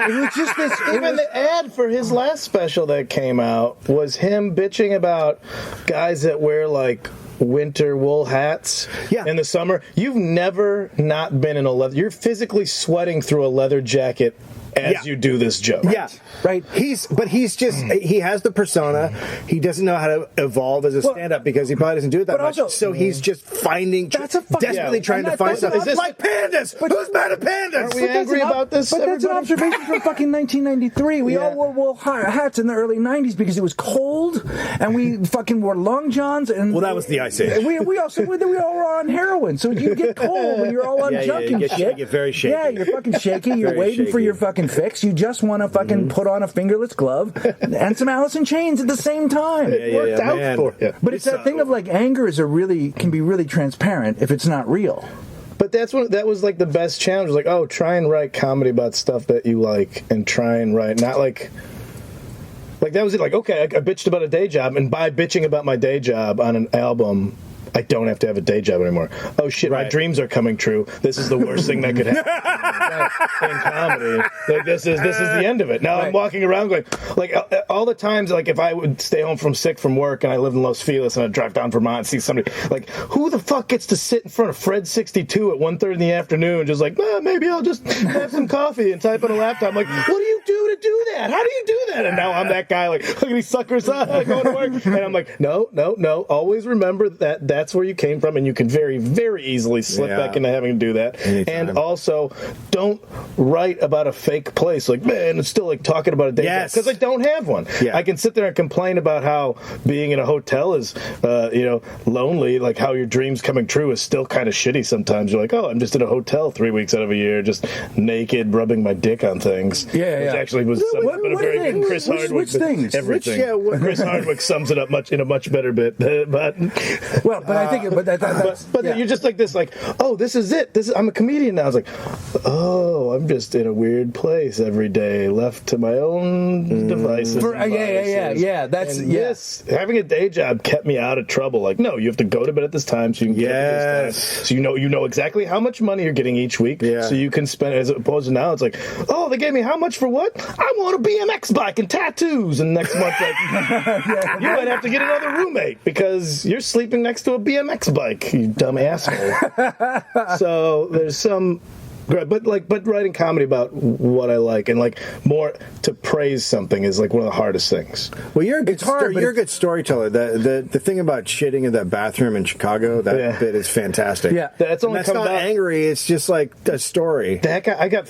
was just this. Even the ad for his last special that came out was him bitching about guys that wear like winter wool hats in the summer. You've never not been in a leather. You're physically sweating through a leather jacket as you do this joke. Yeah, right. He has the persona. He doesn't know how to evolve as a stand-up because he probably doesn't do it that much. So he's just desperately trying to find something. It's like pandas. But who's mad at pandas? Are we angry about this? But that's an observation from fucking 1993. We all wore wool hats in the early 90s because it was cold, and we fucking wore long johns. And that was the Ice Age. We all were on heroin, so you get cold when you're all on junk and shit. You get very shaky. Yeah, you're fucking shaky. You're waiting for your fucking fix. You just want to fucking put on a fingerless glove and some Alice in Chains at the same time. It worked out for you. But it's that thing of like anger can be really transparent if it's not real. But that was like the best challenge. Like, oh, try and write comedy about stuff that you like, and try and write not like that was it. Like, okay, I bitched about a day job, and by bitching about my day job on an album, I don't have to have a day job anymore. Oh shit, my dreams are coming true. This is the worst thing that could happen in comedy. Like this is the end of it. Now I'm walking around going, like all the times, like if I would stay home sick from work and I lived in Los Feliz and I'd drive down Vermont and see somebody, like who the fuck gets to sit in front of Fred 62 at 1:30 in the afternoon just like, maybe I'll just have some coffee and type on a laptop. I'm like, what do you do to do that? How do you do that? And now I'm that guy like, look at these suckers going to work. And I'm like, no. Always remember that's where you came from, and you can very, very easily slip back into having to do that. Anytime. And also, don't write about a fake place. Like, man, it's still like talking about a day job because I don't have one. Yeah. I can sit there and complain about how being in a hotel is, lonely. Like how your dreams coming true is still kind of shitty sometimes. You're like, oh, I'm just in a hotel 3 weeks out of a year, just naked, rubbing my dick on things. Which actually was somewhat a very good Chris Hardwick. Which things? Everything. Chris Hardwick sums it up in a much better bit. But I think. But you're just like this, like, oh, this is it. I'm a comedian now. I was like, oh, I'm just in a weird place every day, left to my own devices. This having a day job kept me out of trouble. Like, no, you have to go to bed at this time so you can get to this time. So you know exactly how much money you're getting each week. Yeah. So you can spend, as opposed to now, it's like, oh, they gave me how much for what? I want a BMX bike and tattoos. And next month, like, you might have to get another roommate because you're sleeping next to a BMX bike, you dumb asshole. So there's some, but writing comedy about what I like and like more to praise something is like one of the hardest things. Well, you're a good storyteller. The thing about shitting in that bathroom in Chicago, that bit is fantastic. Yeah, that's not angry. It's just like a story. I got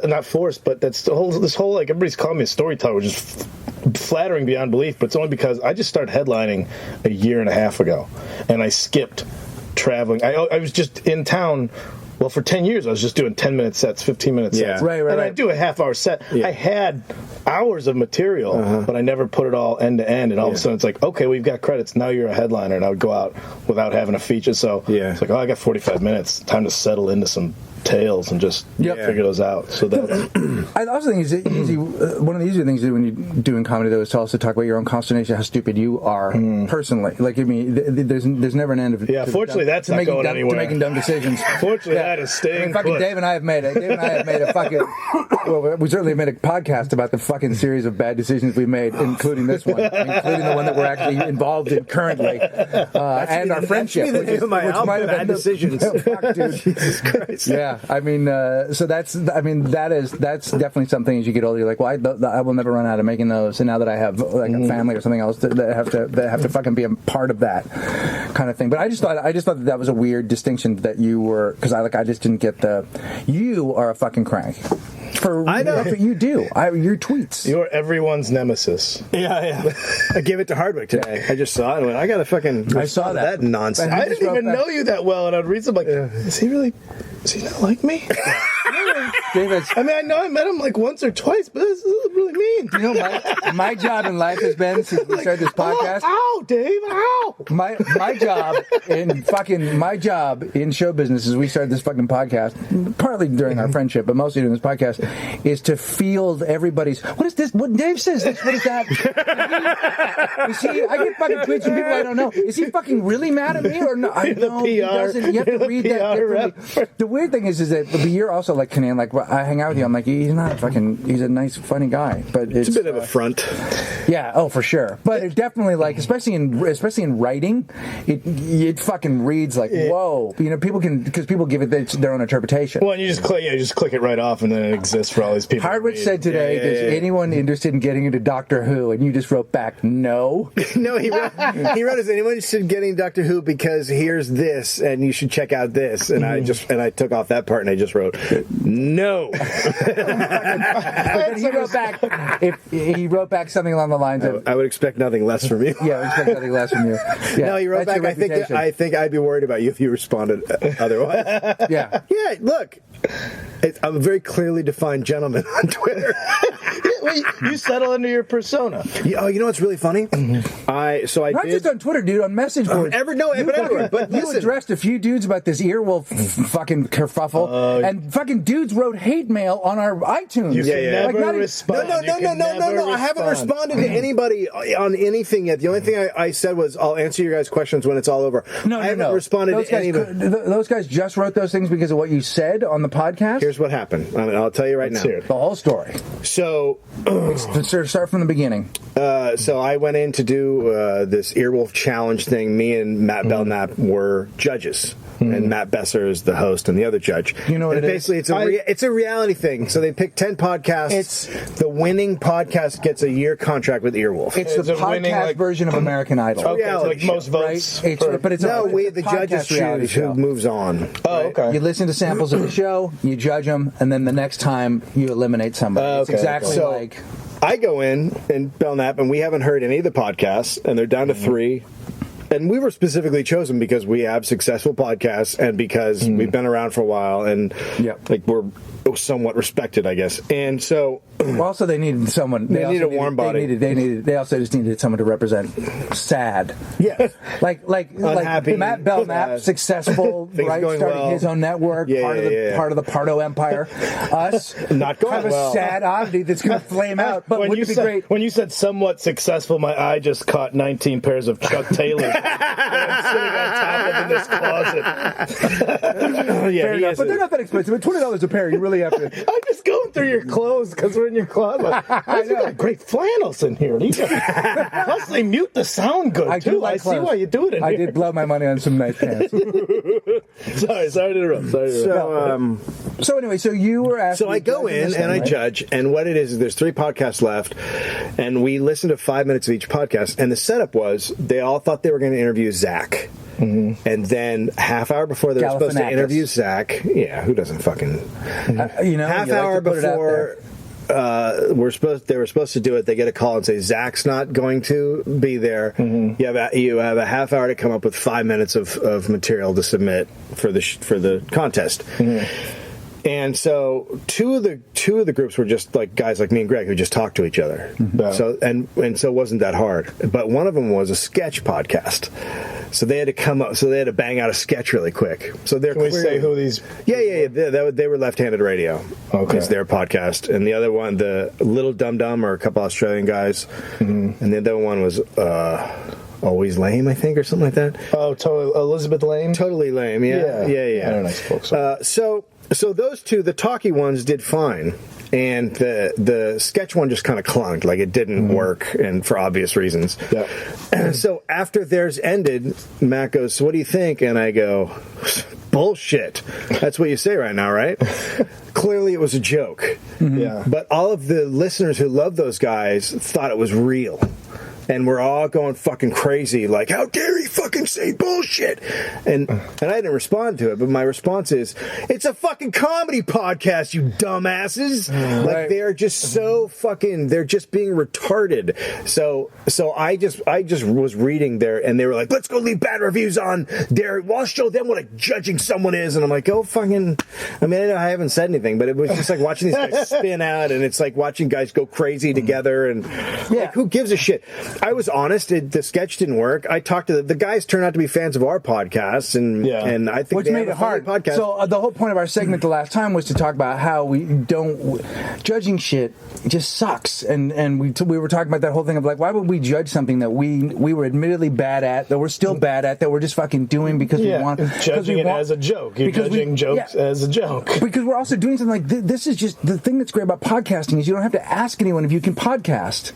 not forced, but that's this whole like everybody's calling me a storyteller, which is flattering beyond belief. But it's only because I just started headlining a year and a half ago, and I skipped traveling. I was just in town. Well, for 10 years, I was just doing 10-minute sets, 15-minute sets. Right. And I'd do a half-hour set. Yeah. I had hours of material, but I never put it all end-to-end. And all of a sudden, it's like, okay, we've got credits. Now you're a headliner. And I would go out without having a feature. So it's like, oh, I got 45 minutes. Time to settle into some tales and just figure those out. So that I also think it's easy. One of the easier things to do when you're doing comedy, though, is to also talk about your own consternation, how stupid you are personally. Like, I mean, there's never an end of fortunately, that's not going anywhere. To making dumb decisions. Fortunately, that is staying. Fucking Dave and I have made it. Dave and I have made a fucking. Well, we certainly made a podcast about the fucking series of bad decisions we made, including this one, including the one that we're actually involved in currently, and our friendship. Which might have been bad decisions. Fuck, dude. Jesus Christ. Yeah, I mean, so that's definitely something as you get older. You're like, well, I will never run out of making those. And now that I have like a family or something else that have to fucking be a part of that kind of thing. But I just thought that was a weird distinction that you were, because I just didn't get you are a fucking crank. I know you do. Your tweets. You're everyone's nemesis. Yeah. I gave it to Hardwick today. I just saw it. I went, I gotta fucking. I saw that nonsense. I didn't even know you that well, and I'd read something like, Is he not like me? David, I mean, I know I met him like once or twice, but this is really mean. you know, my job in life has been since we started this podcast. Ow, Dave! Ow! My job in show business is we started this fucking podcast, partly during our friendship, but mostly doing this podcast, is to field everybody's. What is this? What Dave says? What is that? I get fucking tweets from people I don't know. Is he fucking really mad at me or no? I know he doesn't. You have to read that differently. The weird thing is that you're also like Kinane. Like I hang out with you, I'm like he's not fucking. He's a nice, funny guy, but it's a bit of a front. Yeah. Oh, for sure. But it definitely like, especially in writing, it fucking reads like whoa. You know, people give it their own interpretation. Well, and you just click it right off, and then it exists for all these people. Hardwich said today, "Is anyone interested in getting into Doctor Who?" And you just wrote back, "No." No, he wrote, "Is anyone interested in getting Doctor Who? Because here's this, and you should check out this." And I took off that part, and I just wrote, "No." He wrote back something along the lines of, "I would expect nothing less from you." Yeah, I would expect nothing less from you. Yeah, no, he wrote back, I think I'd be worried about you if you responded otherwise. Yeah. Yeah, look, I'm a very clearly defined gentleman on Twitter. You settle into your persona. Oh, you know what's really funny? I not did, just on Twitter, dude, on message boards. Everywhere. But you addressed a few dudes about this earwolf fucking kerfuffle, and fucking dudes wrote hate mail on our iTunes. You can never respond. No. I haven't responded to anybody on anything yet. The only thing I said was I'll answer your guys' questions when it's all over. I haven't responded to anybody. Those guys just wrote those things because of what you said on the podcast? Here's what happened. I'll tell you right now. The whole story. So, start from the beginning. So I went in to do this Earwolf Challenge thing. Me and Matt Belknap were judges. And Matt Besser is the host and the other judge. You know what basically it's a reality thing. So they pick 10 podcasts. The winning podcast gets a year contract with Earwolf. It's the podcast version of American Idol. Okay, like most votes. Right? The judges choose who moves on. Oh, okay. You listen to samples of the show, you judge them, and then the next time you eliminate somebody. It's exactly like... I go in and Belknap, and we haven't heard any of the podcasts, and they're down to 3. And we were specifically chosen because we have successful podcasts and because we've been around for a while and we're somewhat respected, I guess. And so, also they needed someone. They needed a warm body. They also just needed someone to represent sad. Yeah, like unhappy, Matt Belknap, successful, right? Starting his own network, part of the Pardo Empire. Us, not going kind of a sad oddity that's going to flame out. But wouldn't it be great? When you said somewhat successful, my eye just caught 19 pairs of Chuck Taylors that I'm sitting on top of in this closet. But they're not that expensive. At $20 a pair, you really have to. I'm just going through your clothes because we're in your closet. I got great flannels in here. Plus, they mute the sound good, too. I see why you do it in here. I did blow my money on some nice pants. Sorry to interrupt. So anyway, so you were asked. So I go in and I judge, and what it is there's 3 podcasts left, and we listen to 5 minutes of each podcast, and the setup was they all thought they were going to interview Zach. And then half hour before they were supposed to interview Zach, who doesn't fucking half hour before they were supposed to do it, they get a call and say Zach's not going to be there. You have a half hour to come up with 5 minutes of material to submit for the contest. And so two of the groups were just like guys like me and Greg who just talked to each other. So and so it wasn't that hard. But one of them was a sketch podcast. So they had to come up. So they had to bang out a sketch really quick. So they're. Can we say who these? Yeah. They were Left-Handed Radio. Okay, it's their podcast, and the other one, the Little Dum Dum, are a couple Australian guys, and the other one was Always Lame, I think, or something like that. Oh, totally Elizabeth Lame. Totally Lame. Yeah. They're nice folks. So those two, the talky ones, did fine. And the sketch one just kind of clunked, like it didn't work, and for obvious reasons. Yeah. So after theirs ended, Matt goes, "So what do you think?" And I go, "Bullshit." That's what you say right now, right? Clearly it was a joke. Yeah. But all of the listeners who love those guys thought it was real. and we're all going fucking crazy, like, how dare he fucking say bullshit? And I didn't respond to it, but my response is, it's a fucking comedy podcast, you dumbasses. Like, they're just so fucking, they're just being retarded. So I just was reading there, and they were like, let's go leave bad reviews on there. We'll show them what a judging someone is. And I'm like, oh, fucking, I mean, I haven't said anything, but it was just like watching these guys spin out, and it's like watching guys go crazy together, and like, who gives a shit? I was honest, the sketch didn't work. I talked to the guys turned out to be fans of our podcasts, and I think which made it hard. Podcast. So the whole point of our segment the last time was to talk about how we don't judging shit just sucks, and we were talking about that whole thing of like, why would we judge something that we were admittedly bad at, that we're still bad at, that we're just fucking doing because we want judging it as a joke. You're judging jokes as a joke because we're also doing something like this is just the thing that's great about podcasting is you don't have to ask anyone if you can podcast.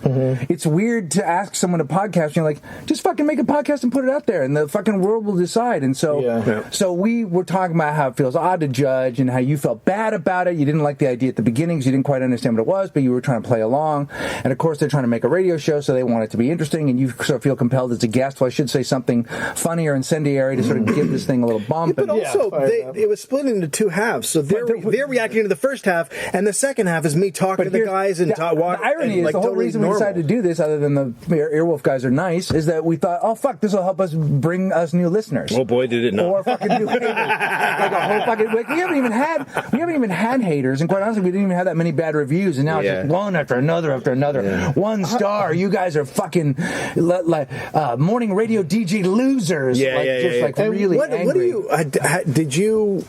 It's weird to ask someone to podcast and you're like, just fucking make a podcast and put it out there and the fucking world will decide. And so so we were talking about how it feels odd to judge and how you felt bad about it. You didn't like the idea at the beginning because you didn't quite understand what it was, but you were trying to play along. And of course they're trying to make a radio show, so they want it to be interesting, and you sort of feel compelled as a guest, well, I should say something funny or incendiary to sort of give this thing a little bump. But also it was split into two halves, so they're reacting to the first half, and the second half is me talking to the guys and the irony is, like, the whole reason we decided to do this, other than the Earwolf guys are nice, is that we thought, oh fuck, this will help us bring us new listeners. Oh boy, did it not! Or fucking new haters. Like a whole fucking, like, we haven't even had haters, and quite honestly, we didn't even have that many bad reviews, and now it's just one after another after another. 1 star. You guys are fucking like morning radio DJ losers. Really angry. What do you?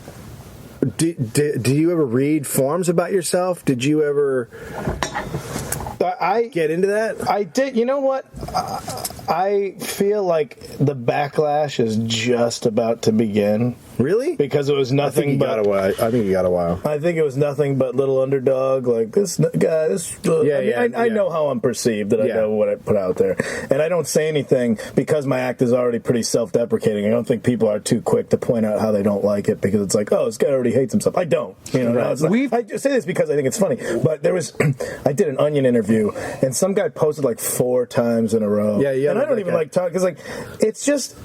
Did you ever read forums about yourself? Did you ever get into that? I did. You know what? I feel like the backlash is just about to begin. Really? Because it was nothing but... I think you got a while. I think it was nothing but little underdog. Like, this guy, I know how I'm perceived, that I know what I put out there. And I don't say anything because my act is already pretty self-deprecating. I don't think people are too quick to point out how they don't like it because it's like, oh, this guy already hates himself. I don't. You know, I say this because I think it's funny. But there was... I did an Onion interview, and some guy posted like 4 times in a row. And I don't even like talk, because like, it's just...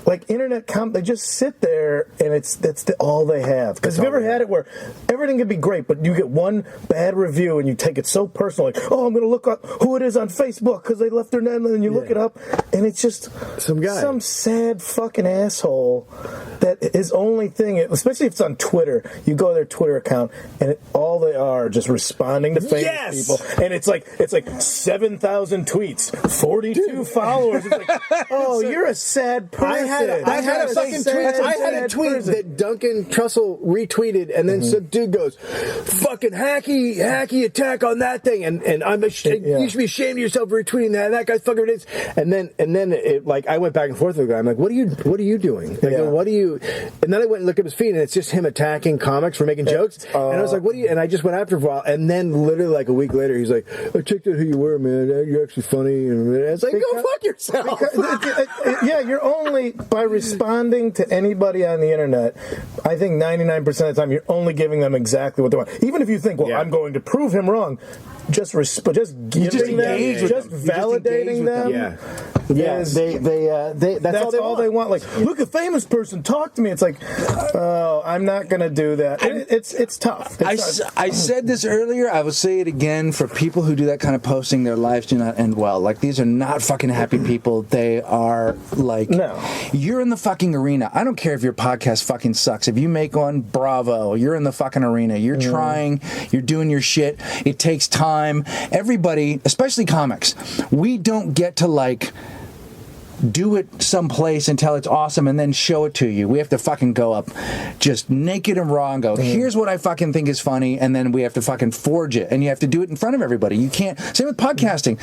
Like internet they just sit there and that's all they have. Because have you ever had it where everything can be great, but you get one bad review and you take it so personal, like, oh, I'm going to look up who it is on Facebook because they left their name, and you look it up, and it's just some sad fucking asshole that his only thing, especially if it's on Twitter, you go to their Twitter account and all they are just responding to famous people, and it's like 7,000 tweets, 42 followers. It's like, oh, you're a sad person. I had a tweet that Duncan Trussell retweeted, and then some dude goes, "Fucking hacky attack on that thing," and you should be ashamed of yourself for retweeting that. That guy's fucking idiots. And then it, like, I went back and forth with the guy. I'm like, what are you doing? Like, what do you? And then I went and looked at his feed, and it's just him attacking comics for making jokes. And I was like, what do you? And I just went after for a while, and then literally like a week later, he's like, I checked out who you were, man. You're actually funny. And I was like, go fuck yourself. You're only. By responding to anybody on the internet, I think 99% of the time you're only giving them exactly what they want. Even if you think, well, I'm going to prove him wrong, just validating them. That's all they want. Like, look, a famous person talk to me. It's like, oh, I'm not going to do that. It's tough. I said this earlier. I will say it again. For people who do that kind of posting, their lives do not end well. Like, these are not fucking happy people. They are like, you're in the fucking arena. I don't care if your podcast fucking sucks. If you make one, bravo. You're in the fucking arena. You're trying. You're doing your shit. It takes time. Everybody, especially comics, we don't get to like do it someplace until it's awesome and then show it to you. We have to fucking go up just naked and raw and go, here's what I fucking think is funny, and then we have to fucking forge it, and you have to do it in front of everybody. You can't. Same with podcasting.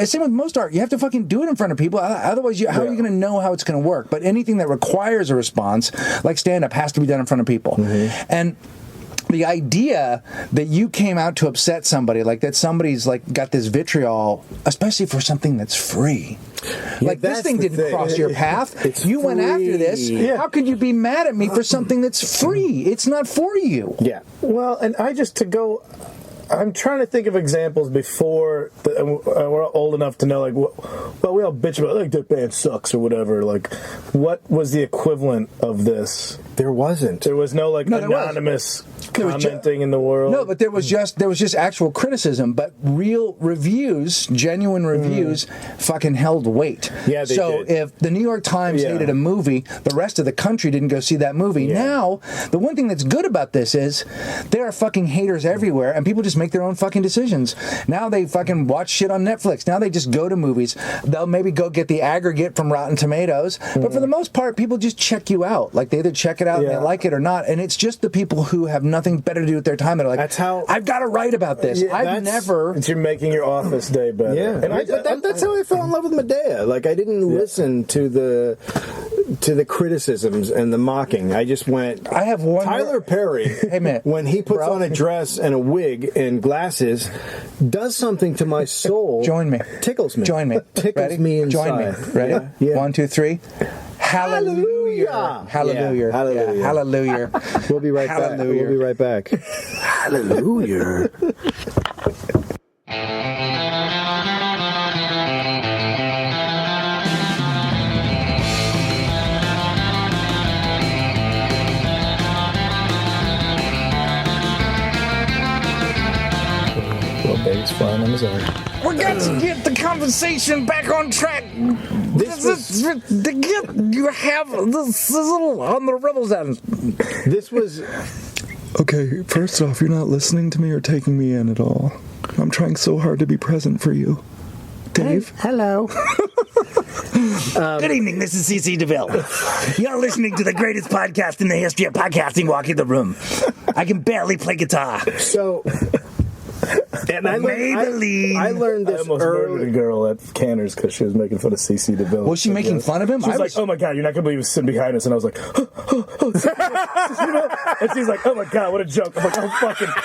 Same with most art. You have to fucking do it in front of people. Otherwise, how are you going to know how it's going to work? But anything that requires a response, like stand-up, has to be done in front of people. And the idea that you came out to upset somebody, like that somebody's like got this vitriol, especially for something that's free. Like, this thing didn't cross your path. You went after this. How could you be mad at me for something that's free? It's not for you. Well, and I just, to go I'm trying to think of examples before we're old enough to know, like, well, we all bitch about, like, that band sucks or whatever. Like, what was the equivalent of this? There wasn't. There was no, anonymous commenting in the world. No, but there was just actual criticism, but real reviews, genuine reviews, fucking held weight. Yeah, they did. If the New York Times hated a movie, the rest of the country didn't go see that movie. Yeah. Now, the one thing that's good about this is there are fucking haters everywhere, and people just make their own fucking decisions. Now they fucking watch shit on Netflix. Now they just go to movies. They'll maybe go get the aggregate from Rotten Tomatoes, but for the most part, people just check you out. Like, they either check it out and they like it or not, and it's just the people who have nothing better to do with their time that are like, that's how I've got to write about this. I've never. You're making your office day better. Yeah, and that's how I fell in love with Medea. Like, I didn't listen to the criticisms and the mocking. I just went. I have one. Tyler Perry. Hey man, when he puts on a dress and a wig and glasses, does something to my soul. Join me. Tickles me. Join me. Tickles Ready? me inside. Join me. Ready? Yeah. 1, 2, 3. Hallelujah. Hallelujah. Yeah. Hallelujah. Yeah. Hallelujah. We'll be right back. We'll be right back. Hallelujah. Little baby's flying on his own. We're going to get the conversation back on track. You have the sizzle on the rebels end. This was. Okay, first off, you're not listening to me or taking me in at all. I'm trying so hard to be present for you. Dave? Hello. Good evening, this is C.C. DeVille. You're listening to the greatest podcast in the history of podcasting, Walk in the Room. I can barely play guitar. So... And I learned this I almost murdered a girl at Canner's because she was making fun of C.C. DeVille. Was she making fun of him? She was like, oh my God, you're not going to believe he was sitting behind us. And I was like, and she's like, oh my God, what a joke. I'm like,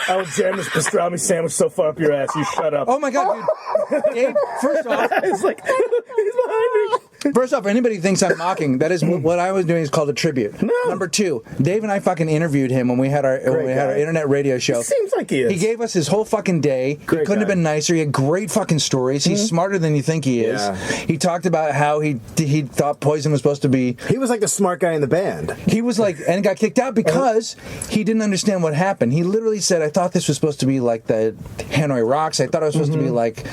I will jam this pastrami sandwich so far up your ass. You shut up. Oh my God, dude. Dave, first off. It's like, he's behind me. First off, anybody thinks I'm mocking, that is what I was doing is called a tribute. No. Number 2, Dave and I fucking interviewed him when we had our internet radio show. It seems like he is. He gave us his whole fucking day. He couldn't have been nicer. He had great fucking stories. He's smarter than you think he is. Yeah. He talked about how he thought Poison was supposed to be. He was like the smart guy in the band. He was like, and got kicked out because he didn't understand what happened. He literally said, I thought this was supposed to be like the Hanoi Rocks. I thought it was supposed to be like,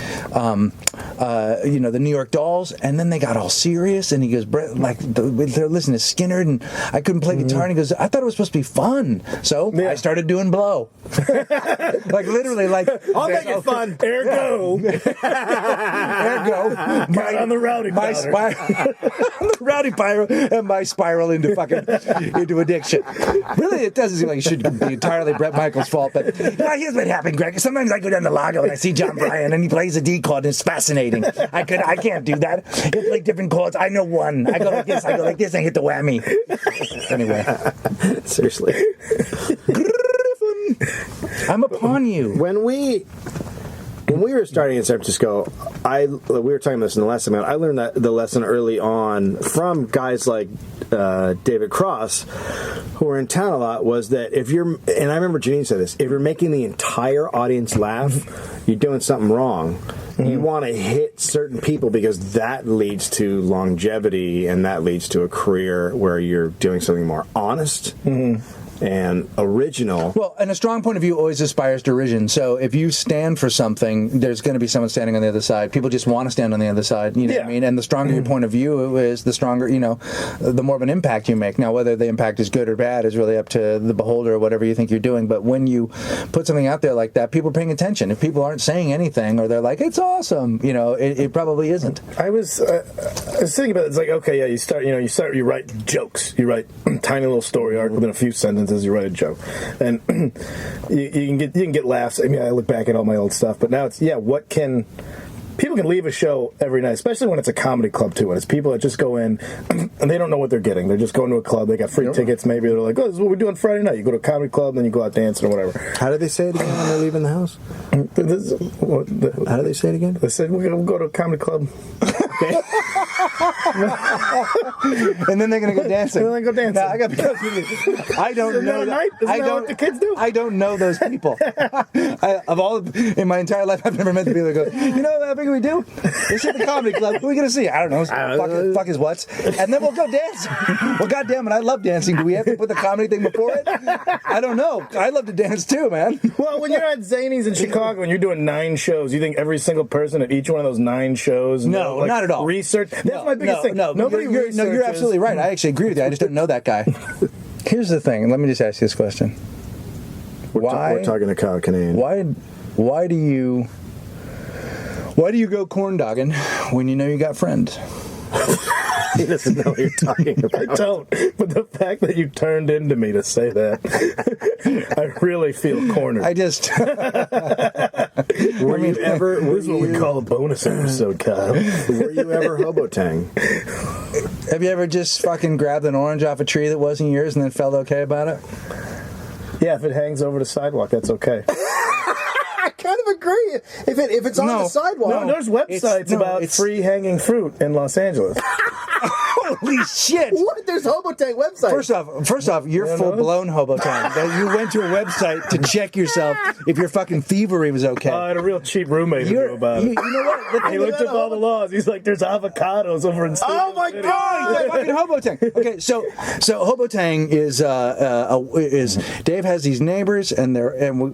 the New York Dolls. And then they got all serious. And he goes, like, they're listening to Skinner. And I couldn't play guitar. And he goes, I thought it was supposed to be fun. So I started doing blow. Like, literally, like. I'll make it fun. Ergo. Got on the rowdy the rowdy pyro and my spiral into addiction. Really, it doesn't seem like it should be entirely Bret Michaels' fault, but Here's what happened, Greg. Sometimes I go down to Lago and I see John Bryan and he plays a D chord and it's fascinating. I can't do that. He'll play different chords. I know one. I go like this, and I hit the whammy. Anyway. Seriously. I'm upon you. When we were starting in San Francisco, we were talking about this in the last segment. I learned that the lesson early on from guys like David Cross, who were in town a lot, was that and I remember Janine said this, if you're making the entire audience laugh, you're doing something wrong. You want to hit certain people because that leads to longevity and that leads to a career where you're doing something more honest. And original. Well, and a strong point of view always aspires to derision. So if you stand for something, there's going to be someone standing on the other side. People just want to stand on the other side. You know what I mean? And the stronger your point of view is, the stronger, the more of an impact you make. Now, whether the impact is good or bad is really up to the beholder or whatever you think you're doing. But when you put something out there like that, people are paying attention. If people aren't saying anything or they're like, it's awesome, it probably isn't. I was thinking about it. It's like, okay, yeah, you write jokes. You write tiny little story arc within a few sentences. You write a joke, and you can get laughs. I mean, I look back at all my old stuff, but now it's people can leave a show every night, especially when it's a comedy club too. And it's people that just go in and they don't know what they're getting. They're just going to a club. They got free tickets. Maybe they're like, "Oh, this is what we're doing Friday night." You go to a comedy club, then you go out dancing or whatever. How do they say it again when they're leaving the house? How do they say it again? They said we're gonna go to a comedy club. Okay. And then they're gonna go dancing. And then they go dancing. Now, I got to be honest with you. I don't Isn't know. that a night? Isn't that what the kids do? I don't know those people. In my entire life, I've never met the people that go, you know how big we do? Let's hit the comedy club. Who are we gonna see? I don't know. Fuck his what's. And then we'll go dance. Well, goddamn it, I love dancing. Do we have to put the comedy thing before it? I don't know. I love to dance too, man. Well, when you're at Zanies in Chicago and you're doing 9 shows, you think every single person at each one of those 9 shows? No, like, not at all. Research. That's my biggest thing. No, you're absolutely right. I actually agree with you. I just don't know that guy. Here's the thing. Let me just ask you this question. We're talking to Kyle Kinane. Why do you go corn dogging when you know you got friends? He doesn't know what you're talking about. I don't. But the fact that you turned into me to say that, I really feel cornered. I just. Were you ever? This is what we call a bonus episode, Kyle. Were you ever hobotang? Have you ever just fucking grabbed an orange off a tree that wasn't yours and then felt okay about it? Yeah, if it hangs over the sidewalk, that's okay. I kind of agree. If it's on the sidewalk. No, there's websites about free hanging fruit in Los Angeles. Holy shit! What? There's Hobotang websites. First off, you're full blown Hobotang. You went to a website to check yourself if your fucking thievery was okay. I had a real cheap roommate who knew about it. You know what? He looked up all the laws. He's like, "There's avocados over in." Oh my God! He's fucking Hobotang. Okay, so Hobotang is Dave has these neighbors, and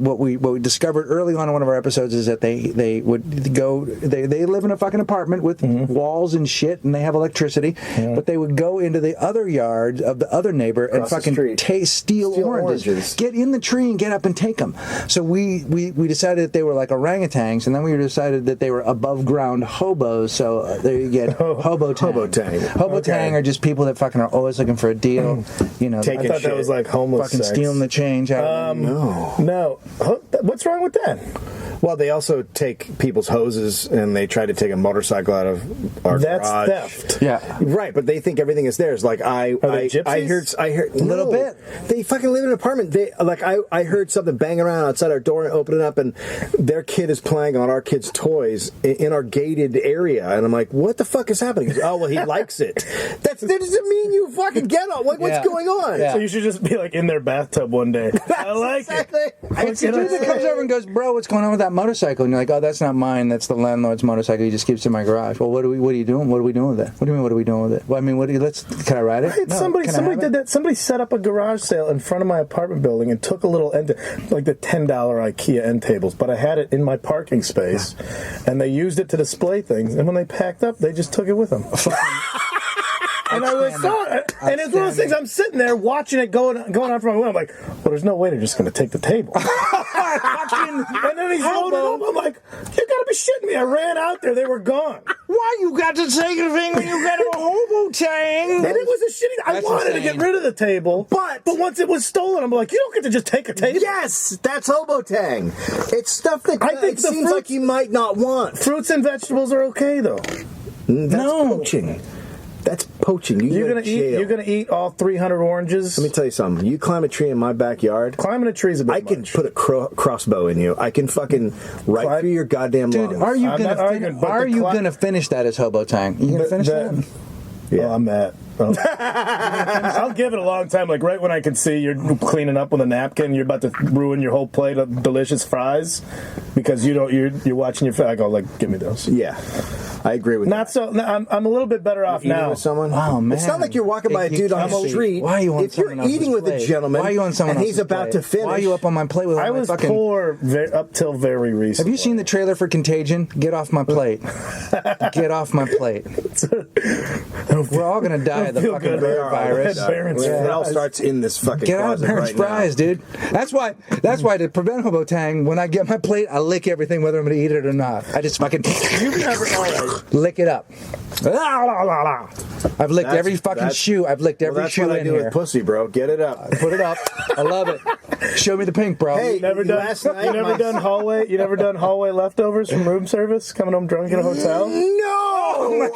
what we discovered early on in one of our episodes is that they would go. They live in a fucking apartment with walls and shit, and they have electricity. But they would go into the other yard of the other neighbor and fucking steal oranges. Get in the tree and get up and take them. So we decided that they were like orangutans, and then we decided that they were above ground hobos. So there you get Hobotang. Hobotang are just people that fucking are always looking for a deal. You know, I thought that was like homeless fucking sex. stealing the change out of them. No. What's wrong with that? Well, they also take people's hoses and they try to take a motorcycle out of our garage. That's theft. Yeah. Right, but they think everything is theirs. Like I heard a little bit. They fucking live in an apartment. I heard something bang around outside our door and open it up, and their kid is playing on our kid's toys in our gated area, and I'm like, what the fuck is happening? He goes, oh well, he likes it. That doesn't mean you fucking get on. What's going on? Yeah. So you should just be like in their bathtub one day. I like it. It's the dude that comes over and goes, bro, what's going on with that motorcycle? And you're like, oh, that's not mine. That's the landlord's motorcycle. He just keeps it in my garage. Well, what are you doing? What are we doing with it? What do you mean? What are we doing with it? Well, I mean, can I ride it? No. Somebody did that. Somebody set up a garage sale in front of my apartment building and took a little end, like the $10 IKEA end tables, but I had it in my parking space, and they used it to display things. And when they packed up, they just took it with them. And I was and it's one of those things. I'm sitting there watching it going on from my window. I'm like, well, there's no way they're just going to take the table. And then he's loaded up. I'm like, you got to be shitting me! I ran out there. They were gone. Why you got to take a thing when you got a Hobotang? And it was a shitty. I wanted to get rid of the table, but once it was stolen, I'm like, you don't get to just take a table. Yes, that's Hobotang. It's stuff that it seems like you might not want. Fruits and vegetables are okay though. That's poaching. That's poaching. You're gonna eat all 300 oranges. Let me tell you something. You climb a tree in my backyard. Climbing a tree is a bit I can put a crossbow in you. I can fucking right through your goddamn lungs. Dude, are you gonna finish that as Hobotang? You gonna finish that? Yeah, I'm at. I'll give it a long time. Like right when I can see you're cleaning up with a napkin, you're about to ruin your whole plate of delicious fries because you're watching your. I go like, give me those. Yeah. I agree with Not that. so. I'm a little bit better off now. With someone? Oh man! It's not like you're walking by a dude on the street. Why are you on If you're eating with a gentleman, why are you on someone and he's else's about plate? to finish, why are you up on my plate with? I was poor up till very recently. Have you seen the trailer for Contagion? Get off my plate! Get off my plate! We're all gonna die of the fucking bird virus. It all starts in this fucking Get out of closet Barron's right fries, now. dude. That's why to prevent Hobotang, when I get my plate, I lick everything, whether I'm going to eat it or not. I just fucking lick it up. I've licked every fucking shoe. I've licked every shoe in here. That's what I do with pussy, bro. Get it up. Put it up. I love it. Show me the pink, bro. Hey, You never done hallway leftovers from room service? Coming home drunk in a hotel? No!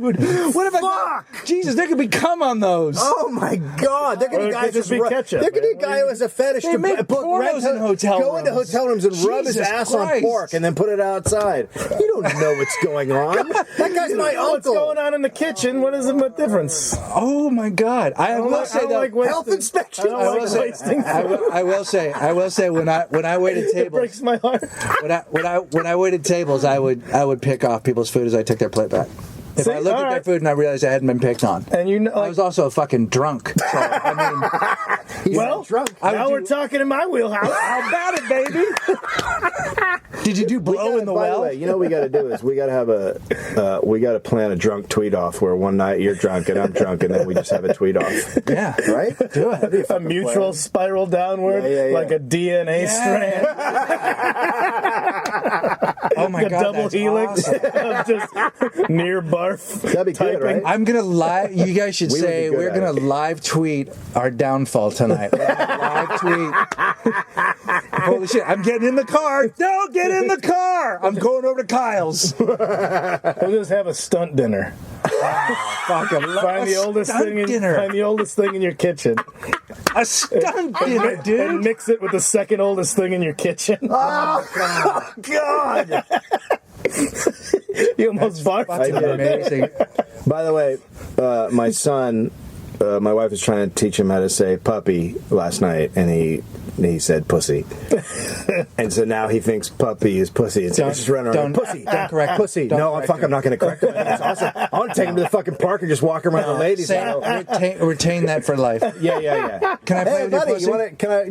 What if Jesus, there could be cum on those. Oh my God! There could be guys just ketchup. There could be a guy who has a fetish to make pornos in hotel go into hotel rooms and rub his ass on pork and then put it outside. You don't know what's going on. That guy's my uncle. What's going on in the kitchen? What is the difference? Oh my God! I will say though, health inspection. I will say when I waited tables, it breaks my heart. when I waited tables, I would pick off people's food as I took their plate back. If I looked at their food and I realized I hadn't been picked on, and I was also a fucking drunk. So I mean, drunk. Now we're talking in my wheelhouse. How about it, baby? Did you do blow in the well? By the way, you know what we got to do is we got to plan a drunk tweet off where one night you're drunk and I'm drunk and then we just have a tweet off. Yeah, right. Do it. A mutual spiral downward, like a DNA strand. Oh my God! Double helix of just near barf. That'd be good, right? I'm gonna live. You guys should say we're gonna live tweet our downfall tonight. Live tweet. Holy shit! I'm getting in the car. Don't get in the car. I'm going over to Kyle's. We'll just have a stunt dinner. Find the oldest thing in your kitchen. A stunt dinner, dude. And mix it with the second oldest thing in your kitchen. Oh God! You almost barfed. I did. Amazing. By the way, my son, my wife was trying to teach him how to say puppy last night, and he said pussy. And so now he thinks puppy is pussy. And so he's just running around. Pussy. Don't correct pussy. No, I'm not going to correct him. That's awesome. I want to take him to the fucking park and just walk around the ladies. Retain that for life. Yeah. Can I play with your buddy, pussy?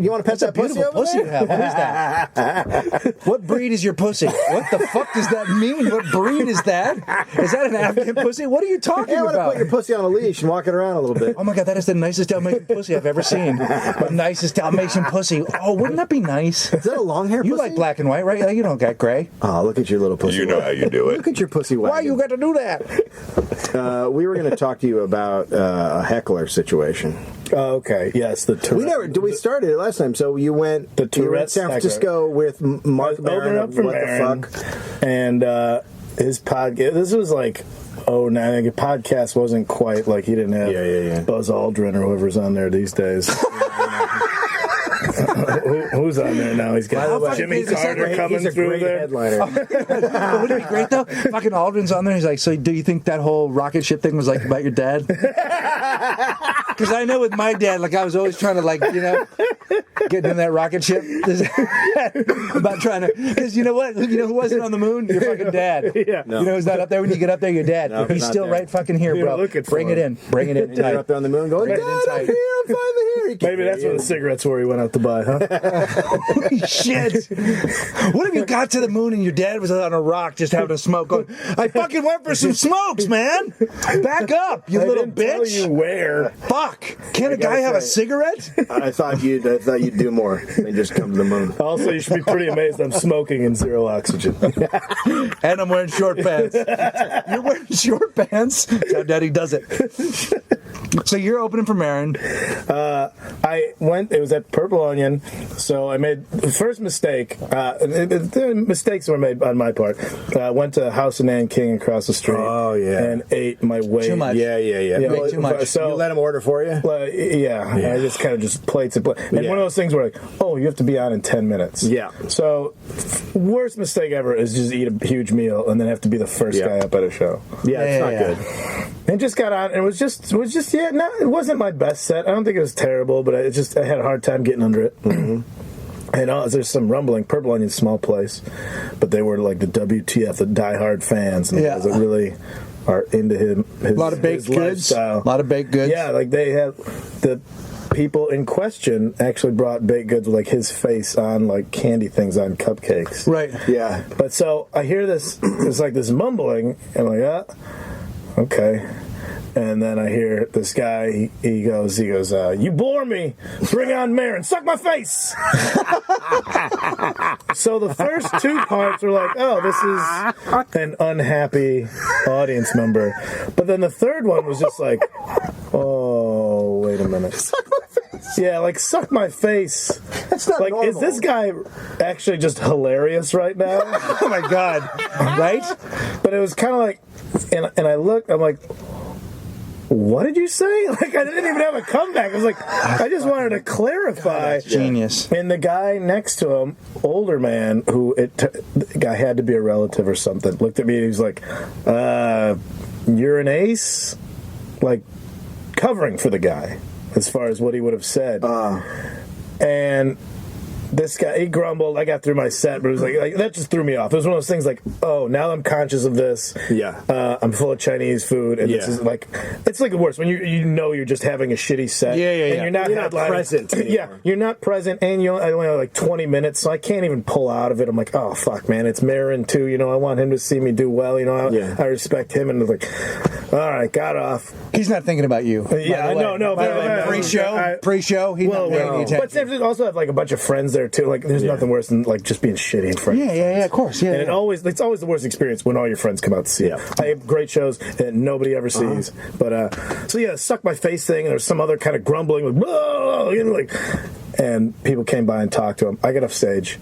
You want to pet that pussy over pussy there? you have. What is that? What breed is your pussy? What the fuck does that mean? What breed is that? Is that an African pussy? What are you talking I want to about? put your pussy on a leash and walk it around a little bit. Oh my God, that is the nicest Dalmatian pussy I've ever seen. The nicest Dalmatian pussy. Oh, wouldn't that be nice? Is that a long hair pussy? You like black and white, right? You don't got gray. Oh, look at your little pussy. You know how you do it. Look at your pussy wagon. Why you got to do that? We were going to talk to you about a heckler situation. Oh, okay. Yes, the Tourette. We started it last time. So you went to San Francisco with Mark Maron of What the Fuck. And his podcast, this was like, I think a podcast wasn't quite like, he didn't have Buzz Aldrin or whoever's on there these days. Who's on there now? He's got Jimmy Carter coming through there. Headliner. Wouldn't it be great though? Fucking Aldrin's on there. He's like, so do you think that whole rocket ship thing was like about your dad? Because I know with my dad, like I was always trying to get in that rocket ship. About trying to, because you know what? You know who wasn't on the moon? Your fucking dad. Yeah. No. You know who's not up there when you get up there? Your dad. No, he's still there. right fucking here, bro. Bring it in. Bring it in. You're up there on the moon going, Dad, I'm here, I'm finally here. Maybe that's where the cigarettes were he went out to buy, huh? Holy shit. What if you got to the moon and your dad was on a rock just having a smoke going, I fucking went for some smokes, man. Back up, you little bitch. Tell you where. Fuck. Can a guy have a cigarette? I thought you'd do more than just come to the moon. Also, you should be pretty amazed I'm smoking in zero oxygen. And I'm wearing short pants. You're wearing short pants? That's how Daddy does it. So you're opening for Marin. I went, it was at Purple Onion, so I made the first mistake. Mistakes were made on my part. I went to House of Nanking across the street. Oh, yeah. And ate my weight. Too much. Yeah. Way too much. So, you let him order for you? I just kind of just plates and plates. And one of those things where like, oh, you have to be on in 10 minutes. Yeah. So, worst mistake ever is just eat a huge meal and then have to be the first guy up at a show. Yeah, it's not good. And just got on, and it wasn't my best set. I don't think it was terrible, but I had a hard time getting under it. Mm-hmm. And there's some rumbling. Purple Onion's small place, but they were like the WTF, the diehard fans, and guys that really are into his A lot of baked goods. lifestyle. A lot of baked goods. Yeah, like they have the people in question actually brought baked goods with like his face on like candy things on cupcakes. Right. Yeah. But so I hear this, it's like this mumbling, and I'm like, okay. And then I hear this guy, he goes, you bore me. Bring on Marin. Suck my face. So the first two parts were like, oh, this is an unhappy audience member. But then the third one was just like, oh, wait a minute. Suck my face. Yeah, like suck my face. That's not like, normal. is this guy actually just hilarious right now? Oh my God. Right? But it was kind of like, and I looked, I'm like, what did you say? Like, I didn't even have a comeback. I was like, I just wanted to clarify. Genius. And the guy next to him, older man, the guy had to be a relative or something, looked at me and he was like, you're an ace? Like, covering for the guy, as far as what he would have said. And this guy, he grumbled. I got through my set, but it was like that just threw me off. It was one of those things like, oh, now I'm conscious of this. Yeah. I'm full of Chinese food, and this is like, it's like the worst when you know you're just having a shitty set. Yeah. And you're not present anymore. Yeah, you're not present, and I only have like 20 minutes, so I can't even pull out of it. I'm like, oh fuck, man, it's Marin too. I want him to see me do well. I respect him, and like, all right, got off. He's not thinking about you. Yeah, no. Pre-show, he's not paying any attention. But they also have like a bunch of friends there too. Like, there's nothing worse than like just being shitty in front. Yeah, of course. Yeah, and it's always the worst experience when all your friends come out to see you. I have great shows that nobody ever sees. But suck my face thing, and there's some other kind of grumbling, like, and people came by and talked to him. I get off stage,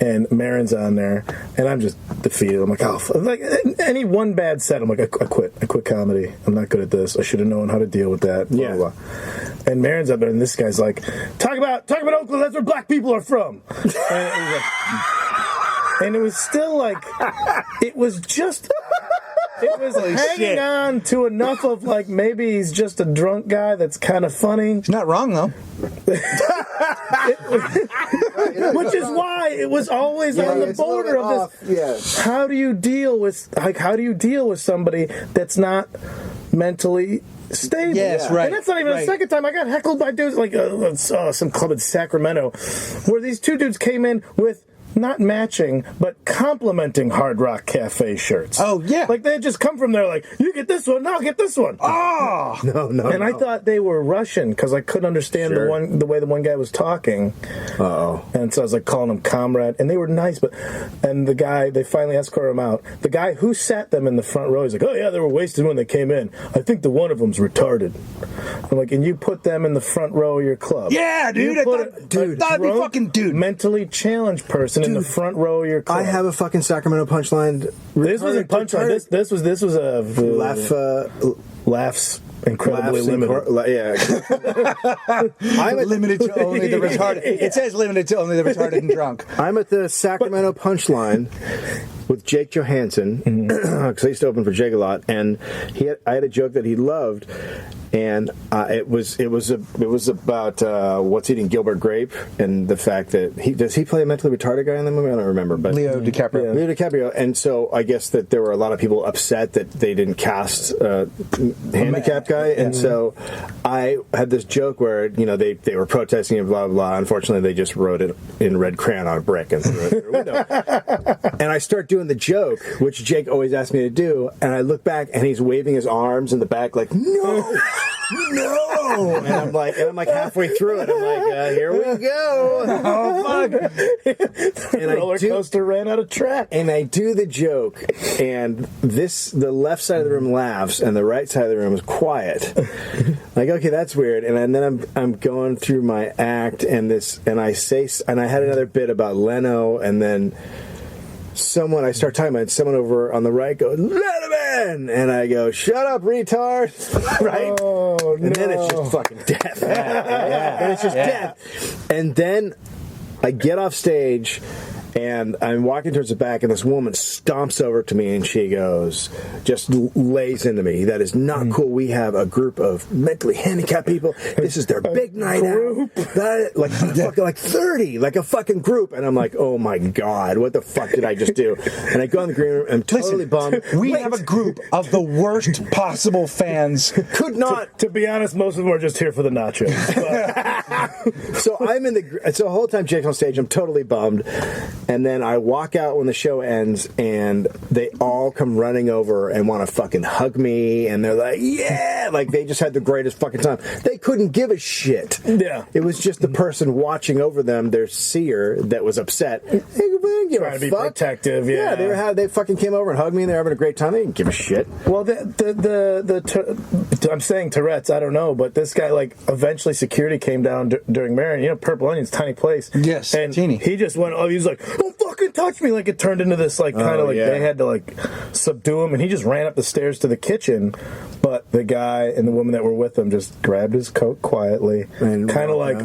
and Marin's on there, and I'm just defeated. I'm like, like any one bad set, I'm like, I quit comedy. I'm not good at this. I should have known how to deal with that. Blah, blah, blah. And Marin's up there, and this guy's like, talk about Oakland. That's where black people are from. And it was still like, it was hanging on to enough of like, maybe he's just a drunk guy that's kind of funny. He's not wrong though. Which is why it was always on the border of this. Yeah. How do you deal with somebody that's not mentally stable? Yes, right. And that's not even the second time I got heckled by dudes like some club in Sacramento, where these two dudes came in with not matching, but complimenting Hard Rock Cafe shirts. Oh, yeah. Like, they had just come from there like, you get this one, I'll get this one. Oh! No. And I thought they were Russian, because I couldn't understand the way the one guy was talking. Uh-oh. And so I was like calling him comrade, and they were nice, and the guy, they finally escorted him out. The guy who sat them in the front row, he's like, oh yeah, they were wasted when they came in. I think the one of them's retarded. I'm like, and you put them in the front row of your club. Yeah, dude. That'd be fucking dude. Mentally challenged person in the front row of your club. I have a fucking Sacramento punchline. This wasn't punchline. This was a laughs incredibly limited. I'm limited to only the retarded. It says limited to only the retarded and drunk. I'm at the Sacramento Punchline with Jake Johansson, because I used to open for Jake a lot, and I had a joke that he loved, and it was about what's eating Gilbert Grape, and the fact that does he play a mentally retarded guy in the movie? I don't remember, but Leo DiCaprio. Yeah, Leo DiCaprio, and so I guess that there were a lot of people upset that they didn't cast handicapped guy, and so I had this joke where they were protesting and blah blah blah. Unfortunately, they just wrote it in red crayon on a brick and threw it through a window. And I start doing the joke, which Jake always asked me to do, and I look back and he's waving his arms in the back like no. And I'm like halfway through it. I'm like, here we go. Oh fuck! The roller coaster ran out of track. And I do the joke, and the left side of the room laughs, and the right side of the room is quiet. Like, okay, that's weird. And then I'm going through my act, and I had another bit about Leno, and then I start talking about someone over on the right goes, Letterman! And I go, shut up, retard! Right? Oh, and then it's just fucking death. And it's just death. And then I get off stage, and I'm walking towards the back, and this woman stomps over to me, and she goes, just lays into me. That is not cool. We have a group of mentally handicapped people. This is their big night out. Like 30, like a fucking group. And I'm like, oh my God, what the fuck did I just do? And I go in the green room, I'm totally bummed. We have a group of the worst possible fans. Could not. To be honest, most of them are just here for the nachos. So the whole time Jake's on stage, I'm totally bummed. And then I walk out when the show ends, and they all come running over and want to fucking hug me, and they're like, yeah! Like, they just had the greatest fucking time. They couldn't give a shit. Yeah. It was just the person watching over them, their seer, that was upset. They didn't give Trying a to be fuck. protective, Yeah, they fucking came over and hugged me, and they were having a great time. They didn't give a shit. Well, I'm saying Tourette's, I don't know, but this guy, like, eventually security came down during Marin. Purple Onion's a tiny place. Yes, and teeny. He just went, he was like, don't fucking didn't touch me. Like, it turned into this, like, kind of like they had to, like, subdue him, and he just ran up the stairs to the kitchen. But the guy and the woman that were with him just grabbed his coat quietly and kind of like,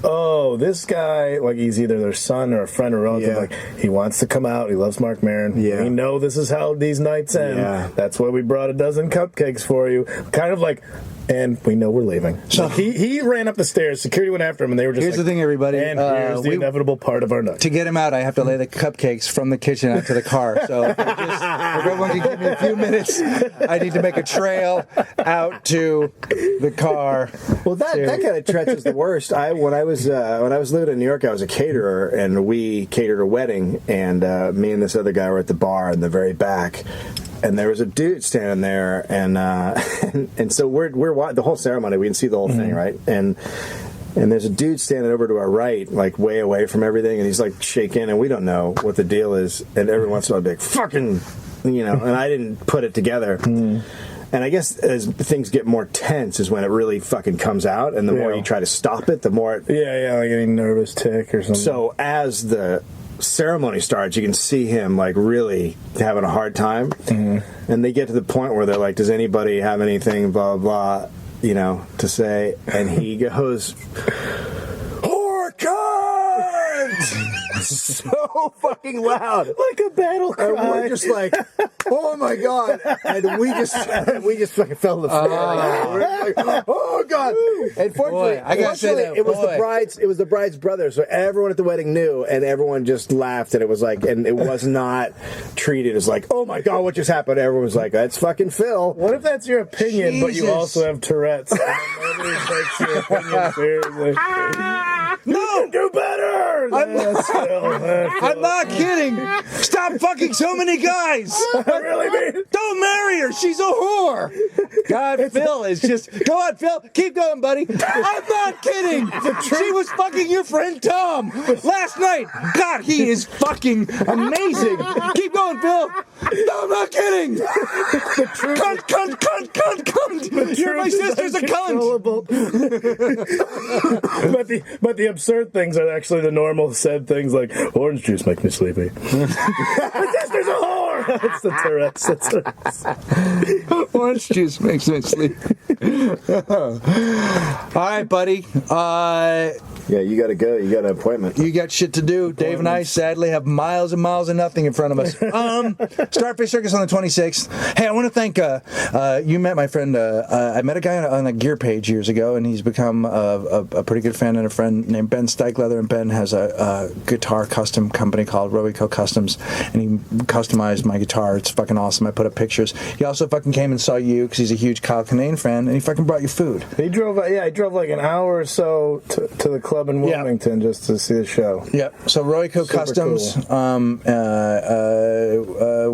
oh, this guy, like, he's either their son or a friend or relative. Like, he wants to come out. He loves Mark Maron. We know this is how these nights end. That's why we brought a dozen cupcakes for you. Kind of like, and we know we're leaving. So he ran up the stairs. Security went after him, and they were just here's the thing, everybody. And here's the inevitable part of our night. To get him out, I have to lay the cupcakes from the kitchen out to the car. So if everyone can give me a few minutes, I need to make a trail out to the car. Well, that kind of treats is the worst. When I was living in New York, I was a caterer, and we catered a wedding, and me and this other guy were at the bar in the very back. And there was a dude standing there, and so we're the whole ceremony. We can see the whole thing, right? And there's a dude standing over to our right, like way away from everything, and he's like shaking, and we don't know what the deal is. And every once in a while, I'd be like, "Fucking," And I didn't put it together. And I guess as things get more tense is when it really fucking comes out, and the more you try to stop it, the more like getting nervous tick or something. So as the ceremony starts, you can see him like really having a hard time, and they get to the point where they're like, does anybody have anything blah blah to say, and he goes, whore cunt! So fucking loud, like a battle cry. And we're just like, oh my god! And we just fucking fell to the floor. We're like, oh god! And fortunately, I gotta say that it was the bride's brother, so everyone at the wedding knew, and everyone just laughed, and it was like, and it was not treated as like, oh my god, what just happened? Everyone was like, that's fucking Phil. What if that's your opinion, but you also have Tourette's? And nobody takes your opinion seriously. No, do better. I'm not kidding. Stop fucking so many guys. I really mean. Don't marry her. She's a whore. God, Phil is just. Go on, Phil. Keep going, buddy. I'm not kidding. She was fucking your friend Tom last night. God, he is fucking amazing. Keep going, Phil. No, I'm not kidding. Cunt. You're my sister's a cunt. But the absurd things are actually the normal said things like orange juice makes me sleepy. My sister's a whore. It's the Tourette's. Orange juice makes me sleepy. All right, buddy. Yeah, you got to go. You got an appointment. You got shit to do. Dave and I sadly have miles and miles of nothing in front of us. Starfish Circus on the 26th. Hey, I want to thank you met my friend. I met a guy on a gear page years ago, and he's become a pretty good fan and a friend named Ben Steichleather. And Ben has a guitar custom company called Rowico Customs, and he customized my guitar. It's fucking awesome. I put up pictures. He also fucking came and saw you because he's a huge Kyle Kinane fan, and he fucking brought you food. He drove like an hour or so to the club in Wilmington just to see the show. Yep. So Rowico Customs. Cool.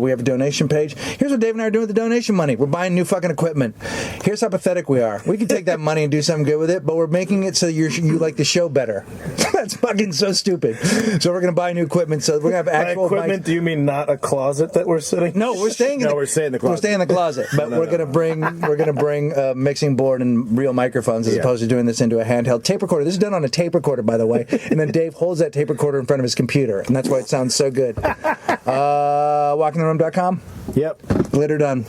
We have a donation page. Here's what Dave and I are doing with the donation money. We're buying new fucking equipment. Here's how pathetic we are. We can take that money and do something good with it, but we're making it so you like the show better. That's fucking so stupid. So we're gonna buy new equipment. So we're gonna have actual equipment. Do you mean not a closet that we're sitting? No, we're staying. We're staying in the closet. We're staying in the closet. But we're gonna bring a mixing board and real microphones as opposed to doing this into a handheld tape recorder. This is done on a tape recorder, by the way. And then Dave holds that tape recorder in front of his computer, and that's why it sounds so good. Walkingtheroom.com. Yep. Glitter done.